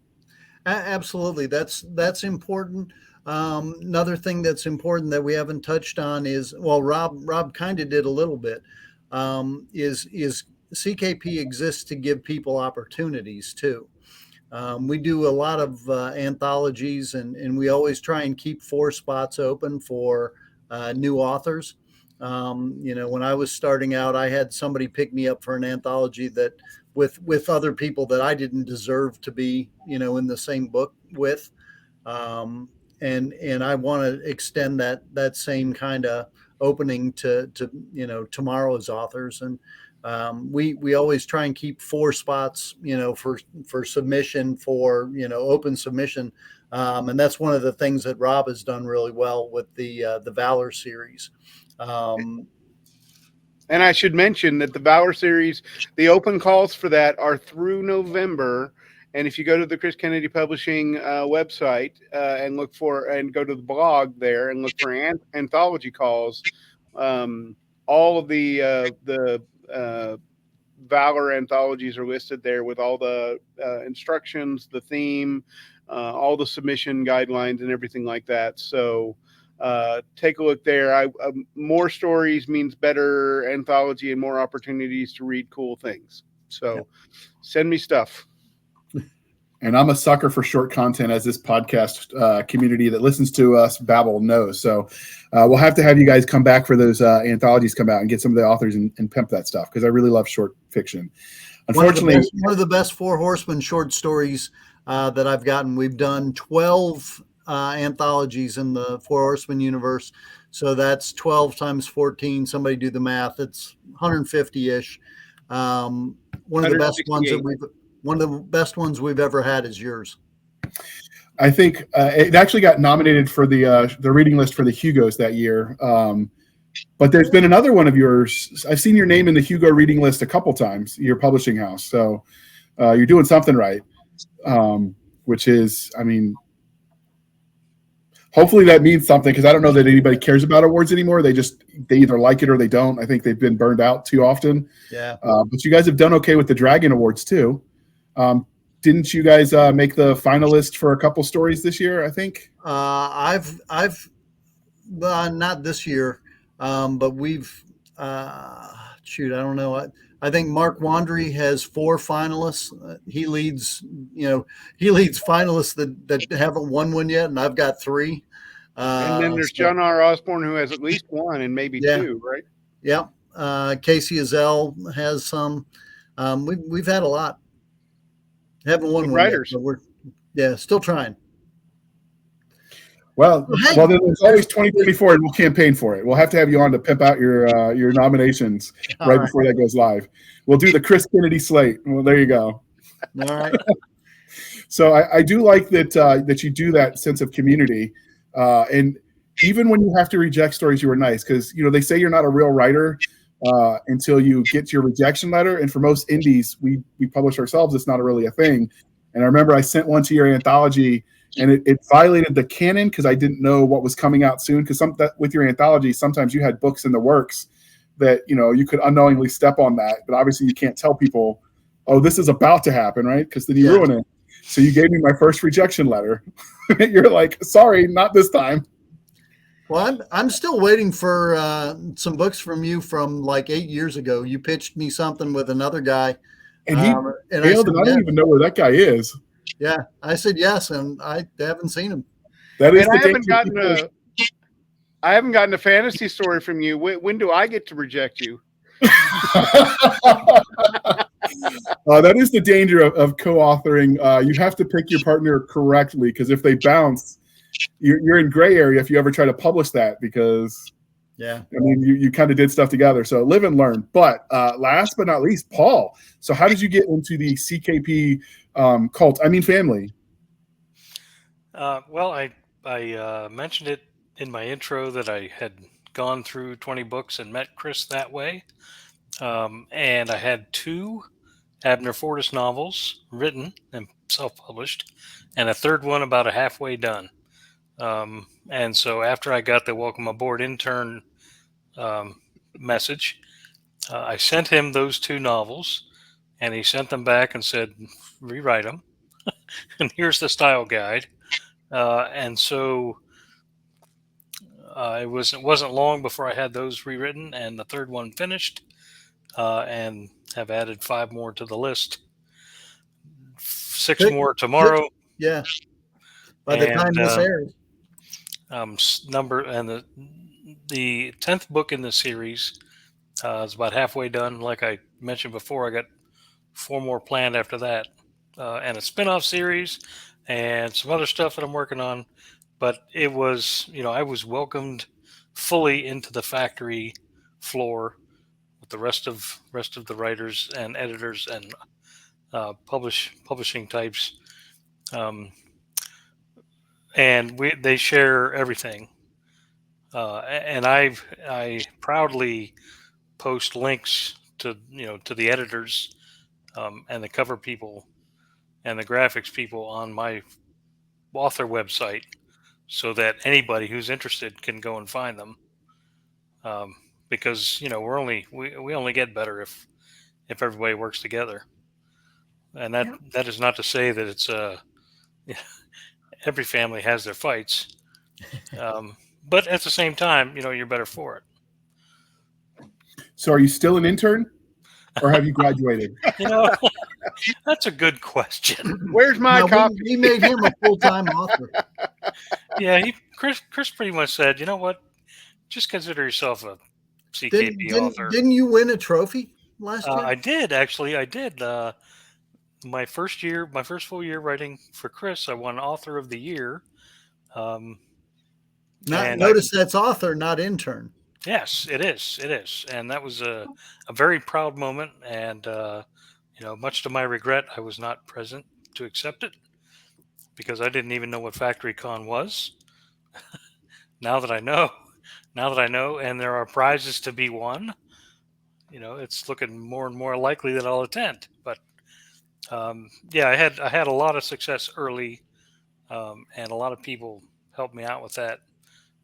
Absolutely. That's important. Another thing that's important that we haven't touched on is, well, Rob kind of did a little bit, is CKP exists to give people opportunities too. We do a lot of anthologies, and we always try and keep 4 spots open for new authors. When I was starting out, I had somebody pick me up for an anthology that with other people that I didn't deserve to be, in the same book with. And I want to extend that same kind of opening to tomorrow's authors. And we always try and keep 4 spots, for submission, for, open submission. And that's one of the things that Rob has done really well with the Valor series. And I should mention that the Valor series, the open calls for that are through November. And if you go to the Chris Kennedy Publishing website and go to the blog there and look for anthology calls, all of the Valor anthologies are listed there with all the instructions, the theme, all the submission guidelines, and everything like that. So take a look there. More stories means better anthology and more opportunities to read cool things. So send me stuff. And I'm a sucker for short content, as this podcast community that listens to us babble knows. So we'll have to have you guys come back for those anthologies come out and get some of the authors and pimp that stuff, because I really love short fiction. Unfortunately, one of the best Four Horsemen short stories that I've gotten. We've done 12 anthologies in the Four Horsemen universe. So that's 12 times 14. Somebody do the math. It's 150-ish. One of the best ones we've ever had is yours. I think it actually got nominated for the reading list for the Hugos that year. But there's been another one of yours. I've seen your name in the Hugo reading list a couple times, your publishing house. So you're doing something right, which is, I mean, hopefully that means something, because I don't know that anybody cares about awards anymore. They either like it or they don't. I think they've been burned out too often. Yeah. But you guys have done okay with the Dragon Awards too. Didn't you guys make the finalist for a couple stories this year, I think? I've not this year, but we've I don't know. I think Mark Wandry has 4 finalists. He leads finalists that haven't won one yet, and I've got 3. And then there's John R. Osborne, who has at least 1 and maybe 2, right? Yeah. Casey Azell has some. We've had a lot. Haven't won one writers. yet, but we're still trying. Well, then there's always 2024, and we'll campaign for it. We'll have to have you on to pimp out your nominations right before that goes live. We'll do the Chris Kennedy slate. Well, there you go. All right. So I do like that you do that sense of community, and even when you have to reject stories, you were nice, because they say you're not a real writer until you get your rejection letter. And for most indies, we publish ourselves. It's not really a thing. And I remember I sent one to your anthology, and it violated the canon because I didn't know what was coming out soon. Because with your anthology, sometimes you had books in the works that you could unknowingly step on that, but obviously you can't tell people, oh, this is about to happen, right? Because then you ruin it. So you gave me my first rejection letter. You're like, sorry, not this time. Well, I'm still waiting for some books from you from like 8 years ago. You pitched me something with another guy, and he failed, and I don't even know where that guy is. Yeah, I said yes, and I haven't seen him. That is, I haven't gotten a fantasy story from you. When do I get to reject you? That is the danger of co-authoring. You have to pick your partner correctly, because if they bounce, you're in gray area if you ever try to publish that, because you kind of did stuff together. So live and learn. But last but not least, Paul. So how did you get into the CKP family? Well, I mentioned it in my intro that I had gone through 20 books and met Chris that way. And I had 2 Abner Fortis novels written and self-published, and a third one about halfway done. And so after I got the welcome aboard intern message, I sent him those 2 novels, and he sent them back and said, rewrite them. And here's the style guide. And so it wasn't long before I had those rewritten and the third one finished, and have added 5 more to the list. 6 more tomorrow. Yeah. By the time this airs. The 10th book in the series is about halfway done. Like I mentioned before, I got 4 more planned after that, and a spin-off series and some other stuff that I'm working on. But it was, I was welcomed fully into the factory floor with the rest of the writers and editors and publishing types, and they share everything. And I proudly post links to to the editors and the cover people and the graphics people on my author website, so that anybody who's interested can go and find them. Um, because we only get better if everybody works together, and Yep. that is not to say that it's every family has their fights, but at the same time, you're better for it. So are you still an intern, or have you graduated? That's a good question. Where's my Now, copy? we made him a full-time author. Yeah, Chris pretty much said, you know what, just consider yourself a CKP author. Didn't you win a trophy last year? I did, actually. I did. My first full year writing for Chris, I won Author of the Year. Notice that's author, not intern. Yes, it is, and that was a very proud moment. And much to my regret, I was not present to accept it because I didn't even know what FactoryCon was. Now that I know, and there are prizes to be won, it's looking more and more likely that I'll attend. But yeah, I had a lot of success early, and a lot of people helped me out with that.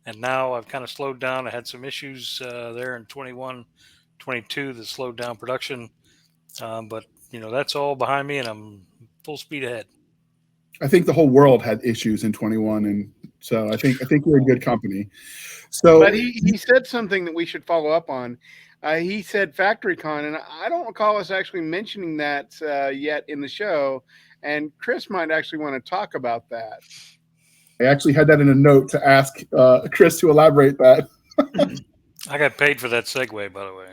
And now I've kind of slowed down. I had some issues there in 21, 22 that slowed down production. But that's all behind me, and I'm full speed ahead. I think the whole world had issues in 21, and so I think we're in good company. So, but he said something that we should follow up on. He said FactoryCon, and I don't recall us actually mentioning that yet in the show. And Chris might actually want to talk about that. I actually had that in a note to ask Chris to elaborate that. I got paid for that segue, by the way.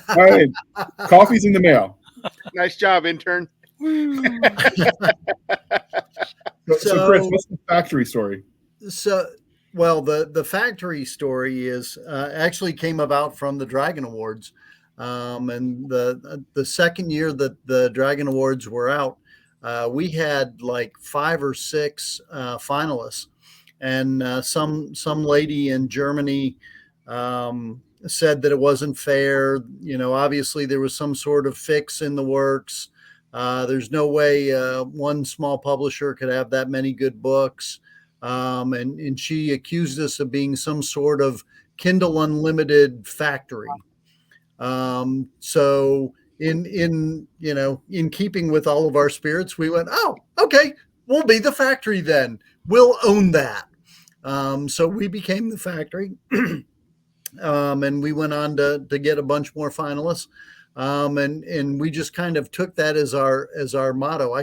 All right, coffee's in the mail. Nice job, intern. So Chris, what's the factory story? Well, the factory story is actually came about from the Dragon Awards, and the second year that the Dragon Awards were out, we had like 5 or 6 finalists, and some lady in Germany said that it wasn't fair. Obviously there was some sort of fix in the works. There's no way one small publisher could have that many good books. And she accused us of being some sort of Kindle Unlimited factory. So in keeping with all of our spirits, we went, oh, okay, we'll be the factory then. We'll own that. So we became the factory. And we went on to get a bunch more finalists. And we just kind of took that as our motto.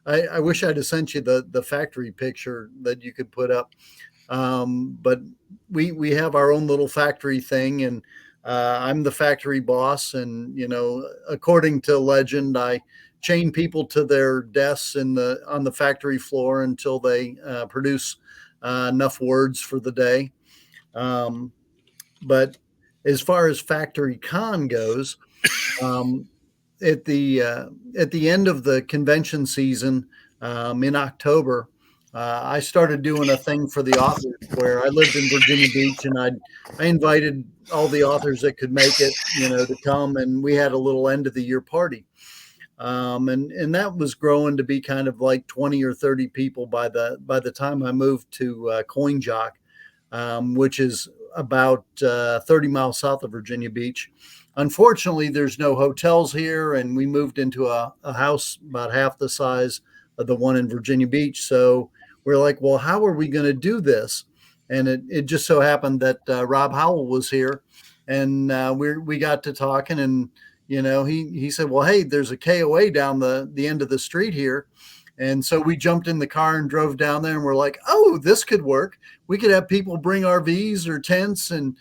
I wish I'd have sent you the factory picture that you could put up. But we have our own little factory thing, and I'm the factory boss. And, according to legend, I chain people to their desks on the factory floor until they produce enough words for the day. But as far as FactoryCon goes, at the end of the convention season in October, I started doing a thing for the authors where I lived in Virginia Beach, and I invited all the authors that could make it, to come, and we had a little end of the year party. And that was growing to be kind of like 20 or 30 people by the time I moved to CoinJock, which is about 30 miles south of Virginia Beach. Unfortunately, there's no hotels here, and we moved into a house about half the size of the one in Virginia Beach. So we're like, well, how are we going to do this? And it just so happened that Rob Howell was here, and we got to talking, and he said, well, hey, there's a KOA down the end of the street here. And so we jumped in the car and drove down there, and we're like, oh, this could work. We could have people bring RVs or tents, and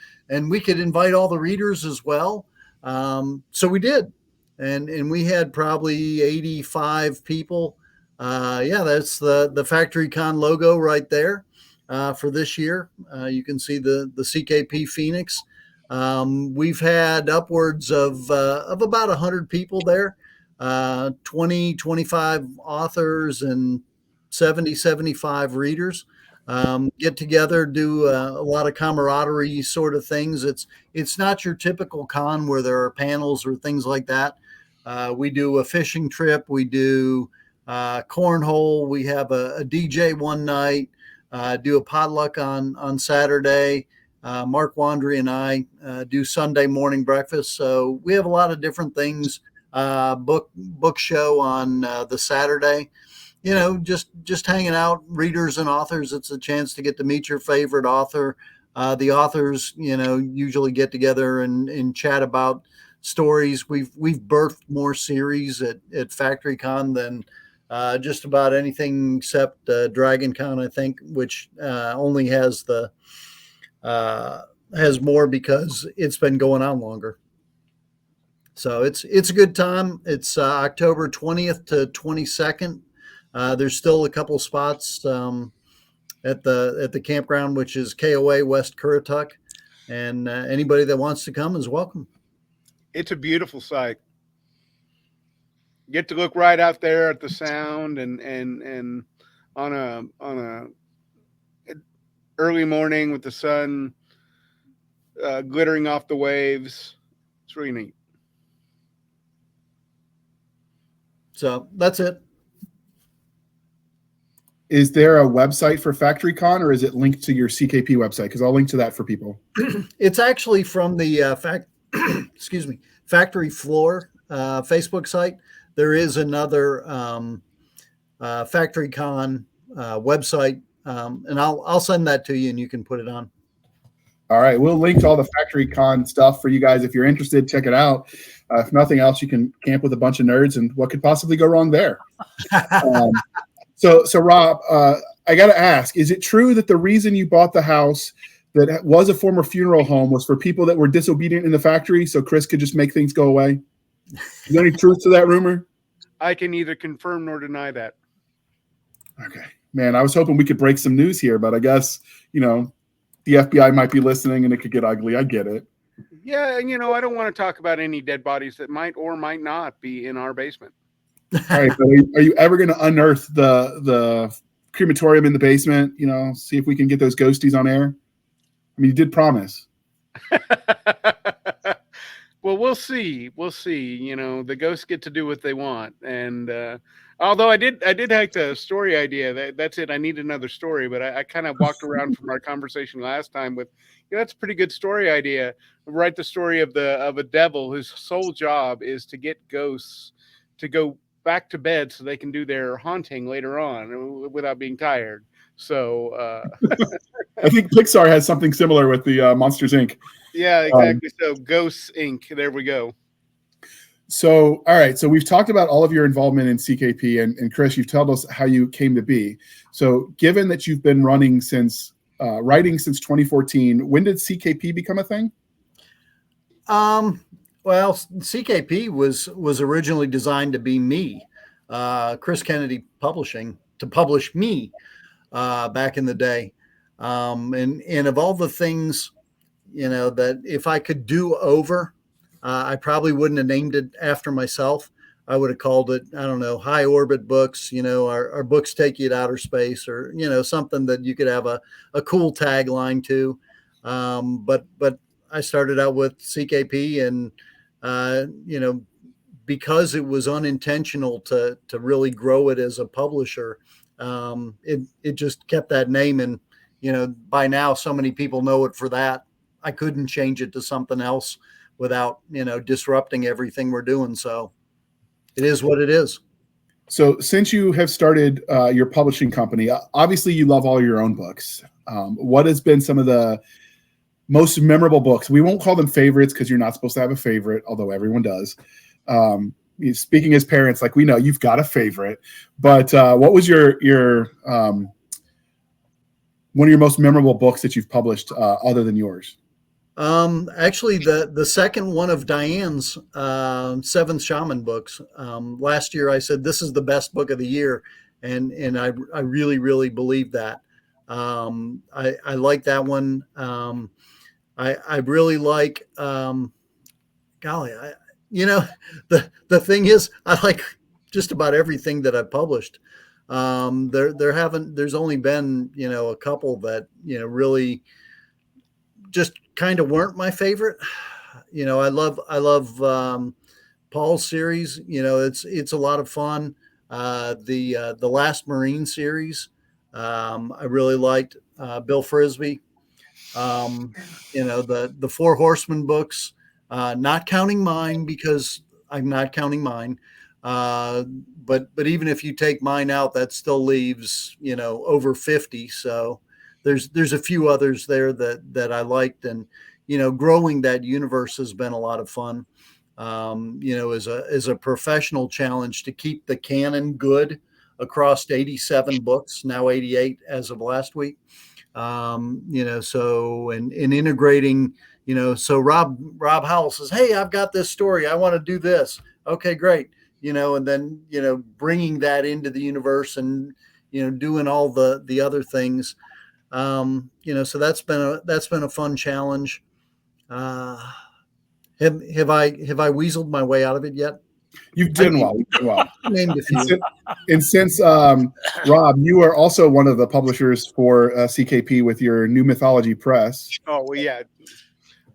we could invite all the readers as well. So we did. And we had probably 85 people. That's the FactoryCon logo right there for this year. You can see the CKP Phoenix. We've had upwards of about 100 people there. 20, 25 authors and 70, 75 readers. get together, do a lot of camaraderie sort of things. It's not your typical con where there are panels or things like that. We do a fishing trip. We do cornhole. We have a DJ one night. Do a potluck on Saturday. Mark Wandry and I do Sunday morning breakfast. So we have a lot of different things. Book show on the Saturday. Just hanging out, readers and authors. It's a chance to get to meet your favorite author. The authors, usually get together and chat about stories. We've birthed more series at Factory Con than just about anything except Dragon Con, I think, which only has has more because it's been going on longer. So it's a good time. It's October 20th to 22nd. There's still a couple spots at the campground, which is KOA West Currituck, and anybody that wants to come is welcome. It's a beautiful sight. Get to look right out there at the sound and on a early morning with the sun glittering off the waves. It's really neat. So that's it. Is there a website for Factory Con, or is it linked to your CKP website? Because I'll link to that for people. It's actually from the Factory Floor Facebook site. There is another Factory Con website, and I'll send that to you, and you can put it on. All right, we'll link to all the Factory Con stuff for you guys. If you're interested, check it out. If nothing else, you can camp with a bunch of nerds, and what could possibly go wrong there? So Rob, I got to ask, is it true that the reason you bought the house that was a former funeral home was for people that were disobedient in the factory so Chris could just make things go away? Is there any truth to that rumor? I can neither confirm nor deny that. Okay. Man, I was hoping we could break some news here, but I guess, the FBI might be listening and it could get ugly. I get it. Yeah, and I don't want to talk about any dead bodies that might or might not be in our basement. All right, but are you ever going to unearth the crematorium in the basement? See if we can get those ghosties on air. I mean, you did promise. Well, we'll see. We'll see. The ghosts get to do what they want, and although I did like the story idea. That's it. I need another story, but I kind of walked around from our conversation last time with, that's a pretty good story idea. Write the story of a devil whose sole job is to get ghosts to go back to bed so they can do their haunting later on without being tired. So I think Pixar has something similar with the Monsters Inc. Yeah, exactly. So Ghosts Inc. There we go. So, all right. So we've talked about all of your involvement in CKP, and Chris, you've told us how you came to be. So given that you've been writing since 2014, when did CKP become a thing? Well, CKP was originally designed to be me, Chris Kennedy Publishing, to publish me back in the day. And of all the things, that if I could do over, I probably wouldn't have named it after myself. I would have called it, I don't know, High Orbit Books, our books take you to outer space, or, something that you could have a cool tagline to. But I started out with CKP, and, because it was unintentional to really grow it as a publisher, it just kept that name. And, by now so many people know it for that. I couldn't change it to something else without, disrupting everything we're doing. So it is what it is. So since you have started your publishing company, obviously you love all your own books. What has been some of the most memorable books? We won't call them favorites because you're not supposed to have a favorite, although everyone does. Speaking as parents, like, we know you've got a favorite, but what was your one of your most memorable books that you've published other than yours? Actually, the second one of Diane's Seventh Shaman books. Last year I said this is the best book of the year, and I really, really believe that. I like that one. I really like, golly, the thing is, I like just about everything that I've published. There's only been, a couple that, really just kind of weren't my favorite. I love Paul's series. It's a lot of fun. The Last Marine series, I really liked. Bill Frisbee. Um, the Four Horsemen books, not counting mine because I'm not counting mine. Uh, but even if you take mine out, that still leaves over 50. So there's a few others there that I liked, and growing that universe has been a lot of fun. As a professional challenge to keep the canon good across 87 books, now 88 as of last week. So and integrating, so Rob Howell says, "Hey, I've got this story. I want to do this." Okay, great. And then, bringing that into the universe and, doing all the other things. So that's been a fun challenge. Have I weaseled my way out of it yet? You've done well. You've done well. Named a few. And since Rob, you are also one of the publishers for CKP with your New Mythology Press. Oh, well, yeah.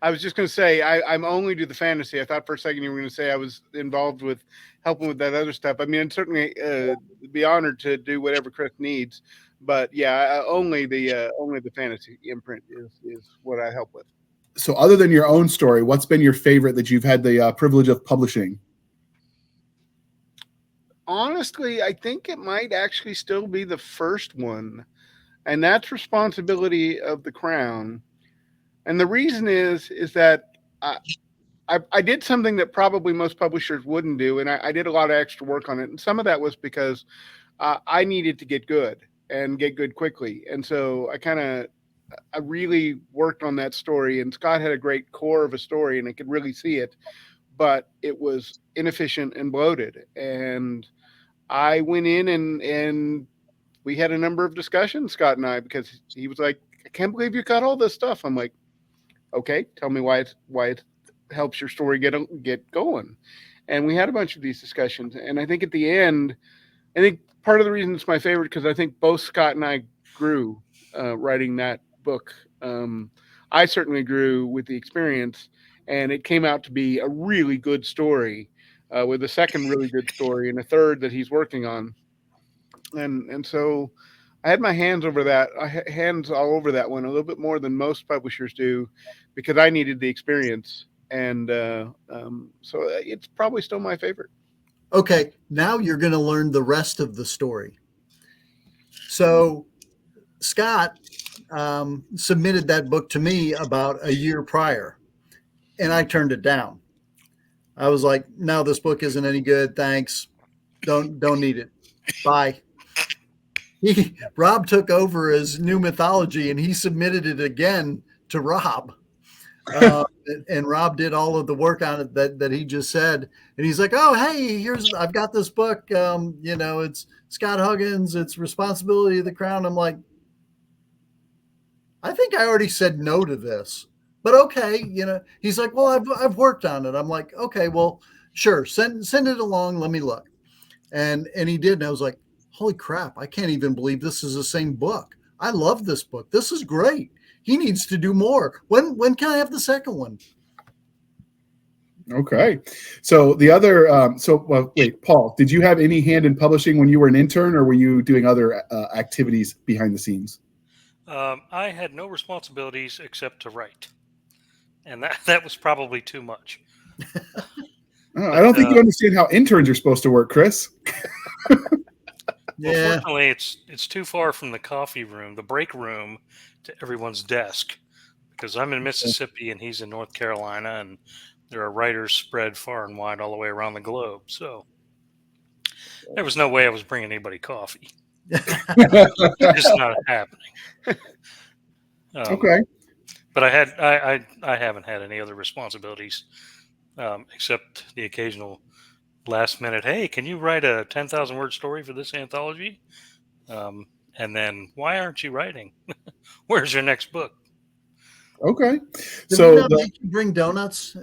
I was just going to say, I'm only do the fantasy. I thought for a second you were going to say I was involved with helping with that other stuff. I mean, I'd certainly be honored to do whatever Chris needs. But yeah, only the fantasy imprint is what I help with. So other than your own story, what's been your favorite that you've had the privilege of publishing? Honestly, I think it might actually still be the first one, and that's Responsibility of the Crown. And the reason is that I did something that probably most publishers wouldn't do, and I did a lot of extra work on it. And some of that was because I needed to get good and get good quickly. And so I really worked on that story, and Scott had a great core of a story, and I could really see it, but it was inefficient and bloated. And I went in and we had a number of discussions, Scott and I, because he was like, "I can't believe you cut all this stuff." I'm like, "Okay, tell me why it helps your story get going." And we had a bunch of these discussions. And I think at the end, I think part of the reason it's my favorite, because I think both Scott and I grew writing that book. I certainly grew with the experience, and it came out to be a really good story, with a second really good story and a third that he's working on. And so I had my hands all over that one a little bit more than most publishers do, because I needed the experience. And so it's probably still my favorite. Okay, now you're going to learn the rest of the story. So Scott submitted that book to me about a year prior, and I turned it down. I was like, "No, this book isn't any good. Thanks. Don't need it. Bye." Rob took over as New Mythology, and he submitted it again to Rob. And Rob did all of the work on it that he just said. And he's like, "Oh, hey, I've got this book. It's Scott Huggins. It's Responsibility of the Crown." I'm like, "I think I already said no to this, but okay." He's like, "Well, I've worked on it." I'm like, "Okay, well, sure. Send it along. Let me look." And he did. And I was like, "Holy crap. I can't even believe this is the same book. I love this book. This is great. He needs to do more. When can I have the second one?" Okay. So the other, wait, Paul, did you have any hand in publishing when you were an intern, or were you doing other activities behind the scenes? I had no responsibilities except to write, and that was probably too much. I don't think you understand how interns are supposed to work, Chris. Yeah. Unfortunately, it's too far from the coffee room, the break room, to everyone's desk, because I'm in Mississippi and he's in North Carolina, and there are writers spread far and wide all the way around the globe. So there was no way I was bringing anybody coffee. Just not happening. Okay. But I haven't had any other responsibilities, except the occasional last minute, "Hey, can you write a 10,000 word story for this anthology?" And then, "Why aren't you writing? Where's your next book?" Okay. Did we not make you bring donuts?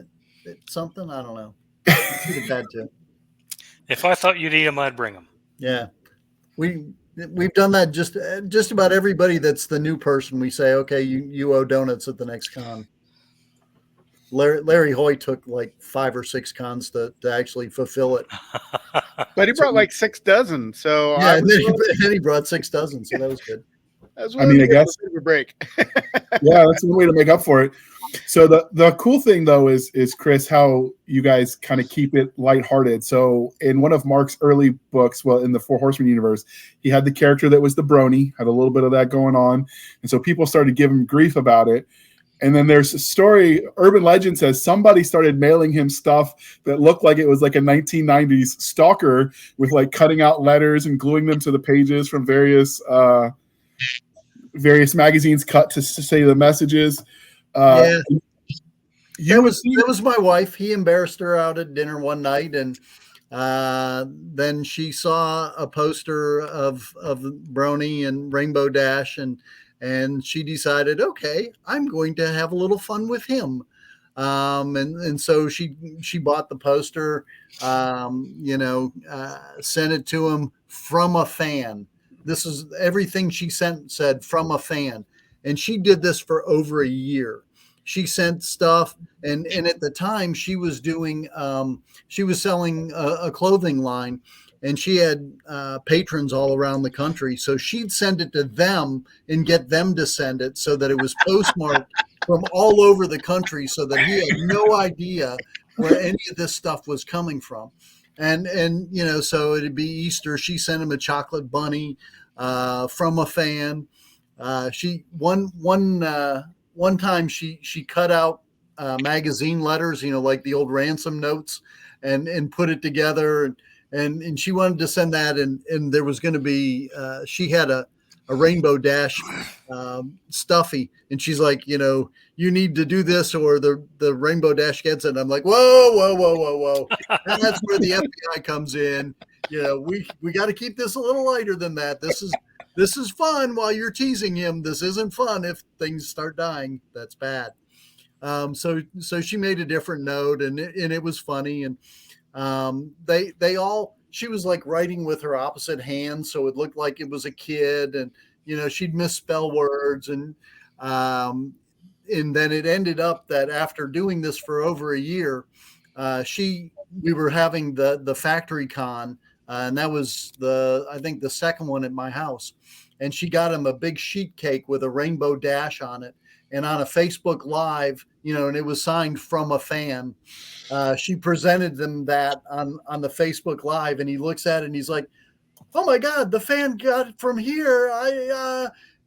Something? I don't know. You should have had to. If I thought you'd eat them, I'd bring them. Yeah. We We've done that just about everybody that's the new person. We say, okay, you owe donuts at the next con. Larry Hoy took like 5 or 6 cons to actually fulfill it. But he brought like 6 dozen. So Yeah, and then he brought 6 dozen, so that was good. I mean, I guess a break. Yeah, that's one way to make up for it. So the cool thing though is Chris, how you guys kind of keep it lighthearted. So in one of Mark's early books, well, in the Four Horsemen universe, he had the character that was the brony, had a little bit of that going on, and so people started giving him grief about it. And then there's a story, urban legend says somebody started mailing him stuff that looked like it was like a 1990s stalker with like cutting out letters and gluing them to the pages from various magazines cut to say the messages. Yeah, that was my wife. He embarrassed her out at dinner one night, and then she saw a poster of Brony and Rainbow Dash, and she decided, okay, I'm going to have a little fun with him. And so she bought the poster, sent it to him from a fan. This is everything she said from a fan. And she did this for over a year. She sent stuff. And at the time she was doing, she was selling a clothing line, and she had patrons all around the country. So she'd send it to them and get them to send it so that it was postmarked from all over the country, so that he had no idea where any of this stuff was coming from. And so it'd be Easter. She sent him a chocolate bunny from a fan. One time she cut out magazine letters, like the old ransom notes, and put it together. And she wanted to send that, and there was going to be she had a Rainbow Dash stuffy, and she's like, you need to do this or the Rainbow Dash gets it. And I'm like, whoa. And that's where the FBI comes in. We got to keep this a little lighter than that. This is fun while you're teasing him. This isn't fun if things start dying. That's bad. So she made a different note, and it was funny. And she was like writing with her opposite hand, so it looked like it was a kid, and she'd misspell words, and then it ended up that after doing this for over a year, we were having the factory con, and that was I think the second one at my house, and she got him a big sheet cake with a Rainbow Dash on it, and on a Facebook Live, and it was signed from a fan. She presented them that on the Facebook Live, and he looks at it and he's like, "Oh my God, the fan got it from here."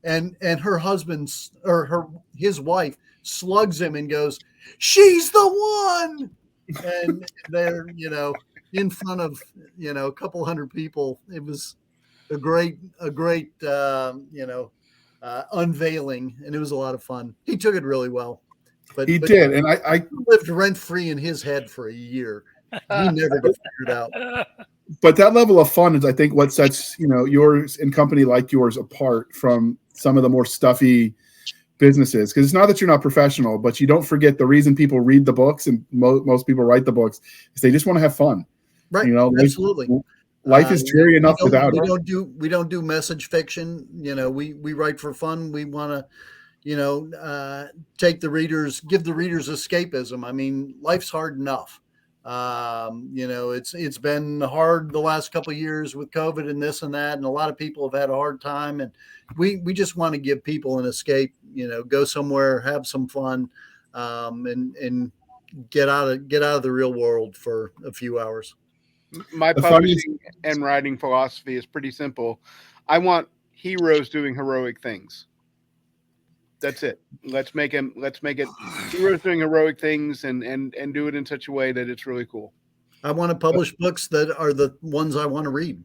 And her husband's or his wife slugs him and goes, "She's the one." And they're in front of a couple hundred people. It was a great unveiling, and it was a lot of fun. He took it really well. But he did, and I lived rent-free in his head for a year. He never got figured out. But that level of fun is, I think, what sets yours and company like yours apart from some of the more stuffy businesses. Because it's not that you're not professional, but you don't forget the reason people read the books and most people write the books is they just want to have fun. Right? Absolutely. Life is dreary enough without it. We don't do message fiction. We write for fun. We want to give the readers escapism. I mean, life's hard enough. It's been hard the last couple of years with COVID and this and that, and a lot of people have had a hard time, and we just want to give people an escape, go somewhere, have some fun, and get out of the real world for a few hours. My publishing and writing philosophy is pretty simple. I want heroes doing heroic things. That's it. Let's make it heroes doing heroic things and do it in such a way that it's really cool. I want to publish books that are the ones I want to read.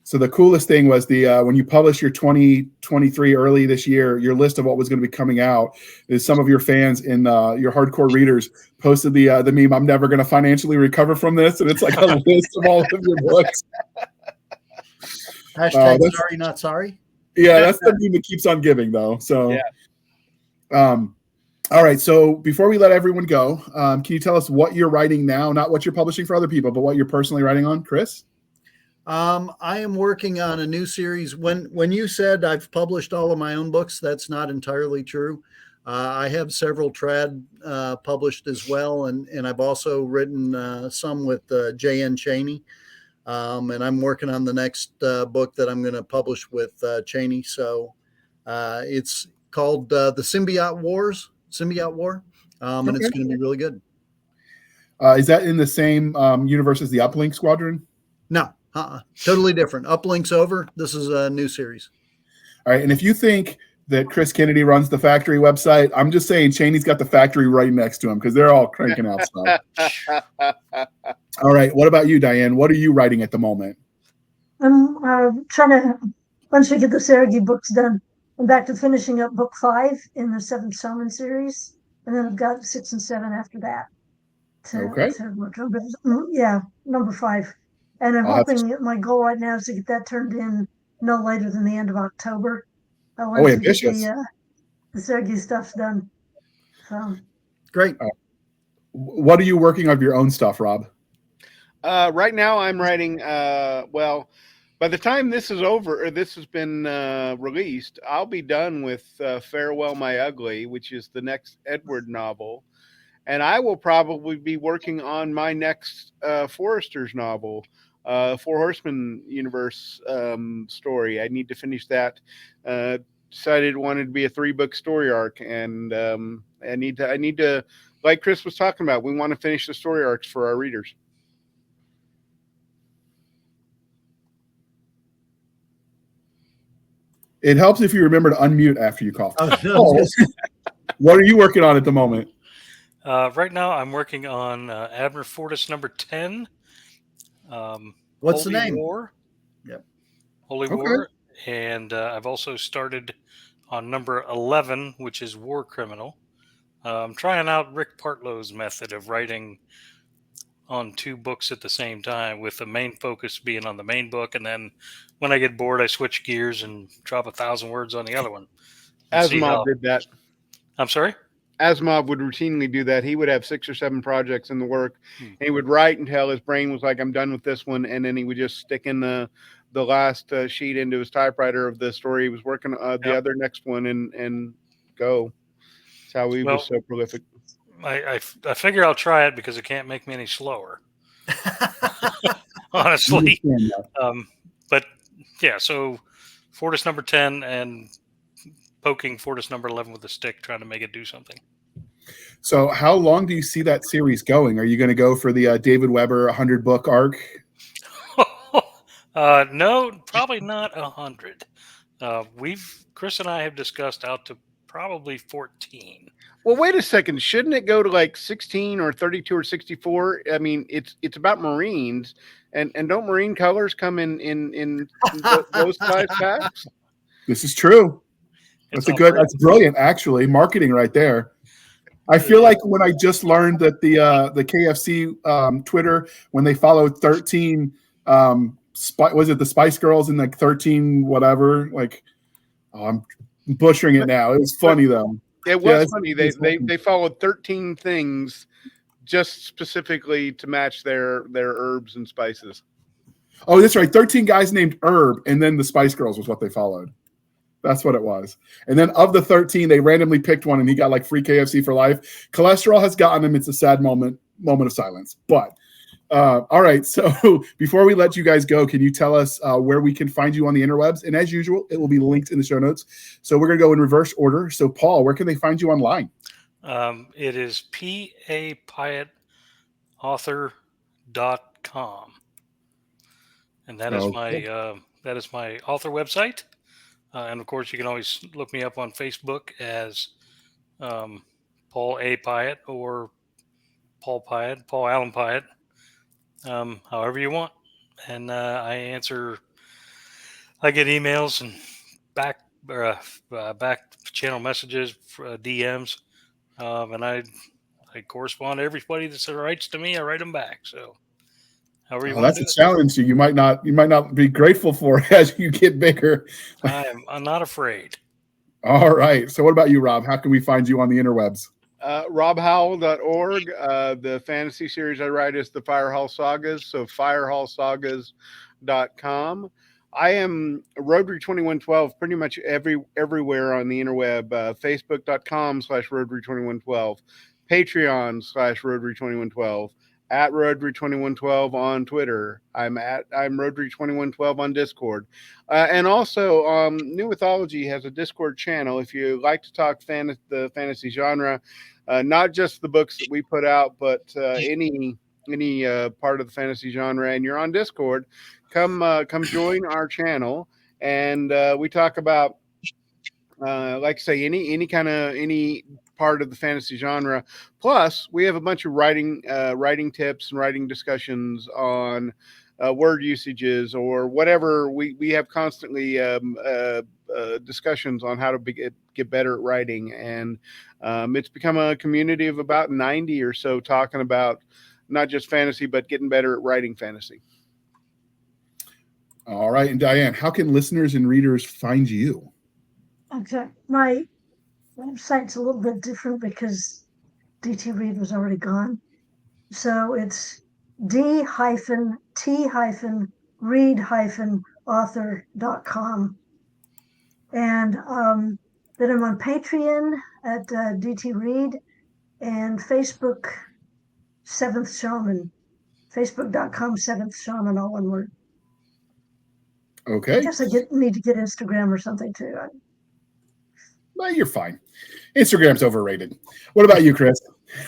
So the coolest thing was when you published your 2023 early this year, your list of what was going to be coming out is some of your fans and your hardcore readers posted the meme, "I'm never going to financially recover from this," and it's like a list of all of your books. Hashtag sorry, not sorry. Yeah, that's the meme that keeps on giving, though. So, yeah. All right. So before we let everyone go, can you tell us what you're writing now? Not what you're publishing for other people, but what you're personally writing on, Chris? I am working on a new series. When you said I've published all of my own books, that's not entirely true. I have several trad published as well, and I've also written some with J.N. Chaney. And I'm working on the next book that I'm going to publish with Chaney. So it's called The Symbiote War, and it's going to be really good. Is that in the same universe as the Uplink Squadron? No, totally different. Uplink's over. This is a new series. All right, and if you think that Chris Kennedy runs the factory website, I'm just saying Chaney's got the factory right next to him because they're all cranking out stuff. All right, what about you, Diane? What are you writing at the moment? I'm trying to, once we get the Sergei books done, I'm back to finishing up book 5 in the 7th Shaman series, and then I've got 6 and 7 after that to work on. But yeah, number 5. And I'm hoping my goal right now is to get that turned in no later than the end of October. Ambitious. The Sergei stuff's done. So great. What are you working on your own stuff, Rob? Right now I'm writing, well, by the time this is over, or this has been released, I'll be done with Farewell My Ugly, which is the next Edward novel. And I will probably be working on my next Forrester's novel, Four Horsemen universe story. I need to finish that. Decided it wanted to be a 3-book story arc, and I need to, like Chris was talking about, we want to finish the story arcs for our readers. It helps if you remember to unmute after you cough. What are you working on at the moment? Right now, I'm working on Abner Fortis number 10. What's Holy the name? War. Yep. Holy War. And I've also started on number 11, which is War Criminal. I'm trying out Rick Partlow's method of writing on 2 books at the same time, with the main focus being on the main book. And then when I get bored, I switch gears and drop 1,000 words on the other one. Asimov did that. I'm sorry? Asimov would routinely do that. He would have 6 or 7 projects in the work, and he would write until his brain was like, I'm done with this one. And then he would just stick in the last sheet into his typewriter of the story he was working on, the other next one, and go. That's how he was so prolific. I figure I'll try it because it can't make me any slower. Honestly. But yeah, so Fortis number 10 and poking Fortis number 11 with a stick, trying to make it do something. So how long do you see that series going? Are you going to go for the David Weber 100-book arc? No, probably not 100. Chris and I have discussed out to probably 14. Well, wait a second. Shouldn't it go to like 16 or 32 or 64? I mean, it's about Marines, and don't Marine colors come in those size packs? This is true. That's brilliant, actually. Marketing right there. I feel like when I just learned that the KFC Twitter, when they followed 13, was it the Spice Girls and like 13 whatever? Like, I'm butchering it now. It was funny though. It was funny. They followed 13 things just specifically to match their herbs and spices. Oh, that's right. 13 guys named Herb, and then the Spice Girls was what they followed. That's what it was. And then of the 13, they randomly picked one, and he got like free KFC for life. Cholesterol has gotten him. It's a sad moment of silence. But all right. So before we let you guys go, can you tell us where we can find you on the interwebs? And as usual, it will be linked in the show notes. So we're going to go in reverse order. So Paul, where can they find you online? It is papyauthenauthor.com. And that is my author website. And of course, you can always look me up on Facebook as Paul A. Pyatt or Paul Allen Pyatt, however you want. And I get emails and back channel messages, DMs, and I correspond to everybody that writes to me. I write them back. So. That's a challenge you might not be grateful for as you get bigger. I'm not afraid. All right. So what about you, Rob? How can we find you on the interwebs? RobHowell.org. The fantasy series I write is the Firehall Sagas. So Firehall Sagas geeking.com. I am Rotary2112 pretty much everywhere on the interweb. Facebook.com/Rotary2112, Patreon/Rotary2112, at Rotary2112 on Twitter. I'm Rotary2112 on Discord. And also, New Mythology has a Discord channel. If you like to talk the fantasy genre, not just the books that we put out, but any part of the fantasy genre, and you're on Discord, come join our channel, and we talk about like I say, any part of the fantasy genre. Plus, we have a bunch of writing tips and writing discussions on word usages or whatever. We have constantly discussions on how to get better at writing, and it's become a community of about 90 or so talking about not just fantasy, but getting better at writing fantasy. All right. And Diane, how can listeners and readers find you? Okay. My website's a little bit different because DT Reed was already gone. So it's d-t-read-author.com. And then I'm on Patreon at DT Reed, and Facebook, Seventh Shaman. Facebook.com, Seventh Shaman, all one word. Okay. I guess I need to get Instagram or something too. Well, you're fine. Instagram's overrated. What about you, Chris?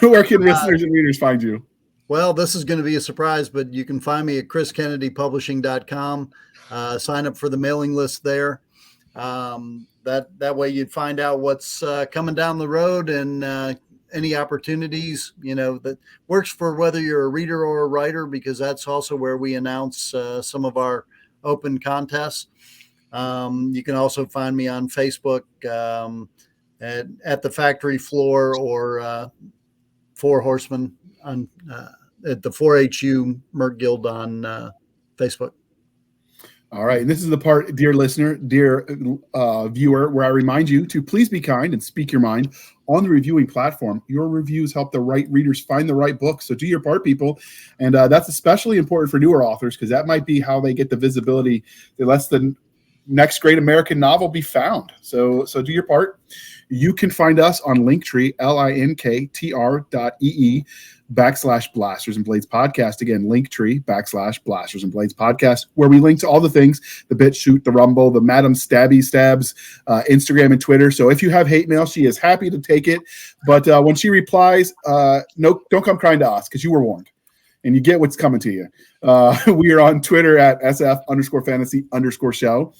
Where can listeners and readers find you? Well, this is going to be a surprise, but you can find me at chriskennedypublishing.com. Sign up for the mailing list there. That way you'd find out what's coming down the road and any opportunities, that works for whether you're a reader or a writer, because that's also where we announce some of our open contests. You can also find me on Facebook at the factory floor or Four Horsemen on at the 4HU Merc Guild on Facebook. All right. And this is the part, dear listener, dear viewer, where I remind you to please be kind and speak your mind on the reviewing platform. Your reviews help the right readers find the right book. So do your part, people. And that's especially important for newer authors, because that might be how they get the visibility that lets the next great American novel be found. So do your part. You can find us on Linktree, linktr.ee/Blasters and Blades podcast. Again, Linktree /Blasters and Blades podcast, where we link to all the things, the BitChute, the Rumble, the Madam Stabby Stabs, Instagram and Twitter. So if you have hate mail, she is happy to take it. But when she replies, no, don't come crying to us, because you were warned. And you get what's coming to you. We are on Twitter at SF_fantasy_show.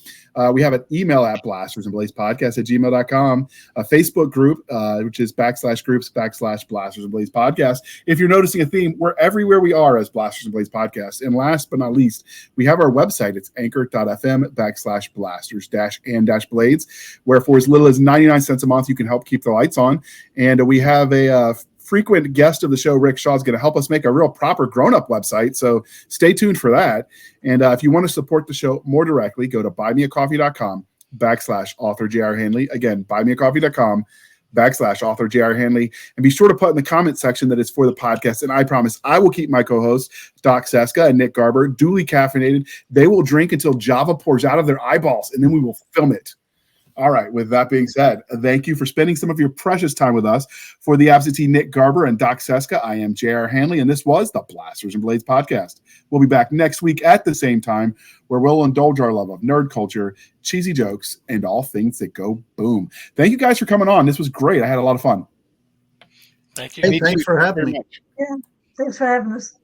We have an email at blastersandbladespodcast@gmail.com. A Facebook group, which is /groups/Blasters and Blades podcast. If you're noticing a theme, we're everywhere we are as Blasters and Blades podcast. And last but not least, we have our website. It's anchor.fm/blasters-and-blades, where for as little as 99 cents a month, you can help keep the lights on. And we have a frequent guest of the show, Rick Shaw, is going to help us make a real proper grown-up website. So stay tuned for that. And if you want to support the show more directly, go to buymeacoffee.com/author J.R. Handley. Again, buymeacoffee.com/author J.R. Handley. And be sure to put in the comment section that it's for the podcast. And I promise I will keep my co-hosts, Doc Cisca and Nick Garber, duly caffeinated. They will drink until Java pours out of their eyeballs, and then we will film it. All right. With that being said, thank you for spending some of your precious time with us. For the absentee Nick Garber and Doc Cisca, I am J.R. Handley, and this was the Blasters and Blades podcast. We'll be back next week at the same time, where we'll indulge our love of nerd culture, cheesy jokes, and all things that go boom. Thank you guys for coming on. This was great. I had a lot of fun. Thank you. Hey, thanks for having me. Yeah, thanks for having us.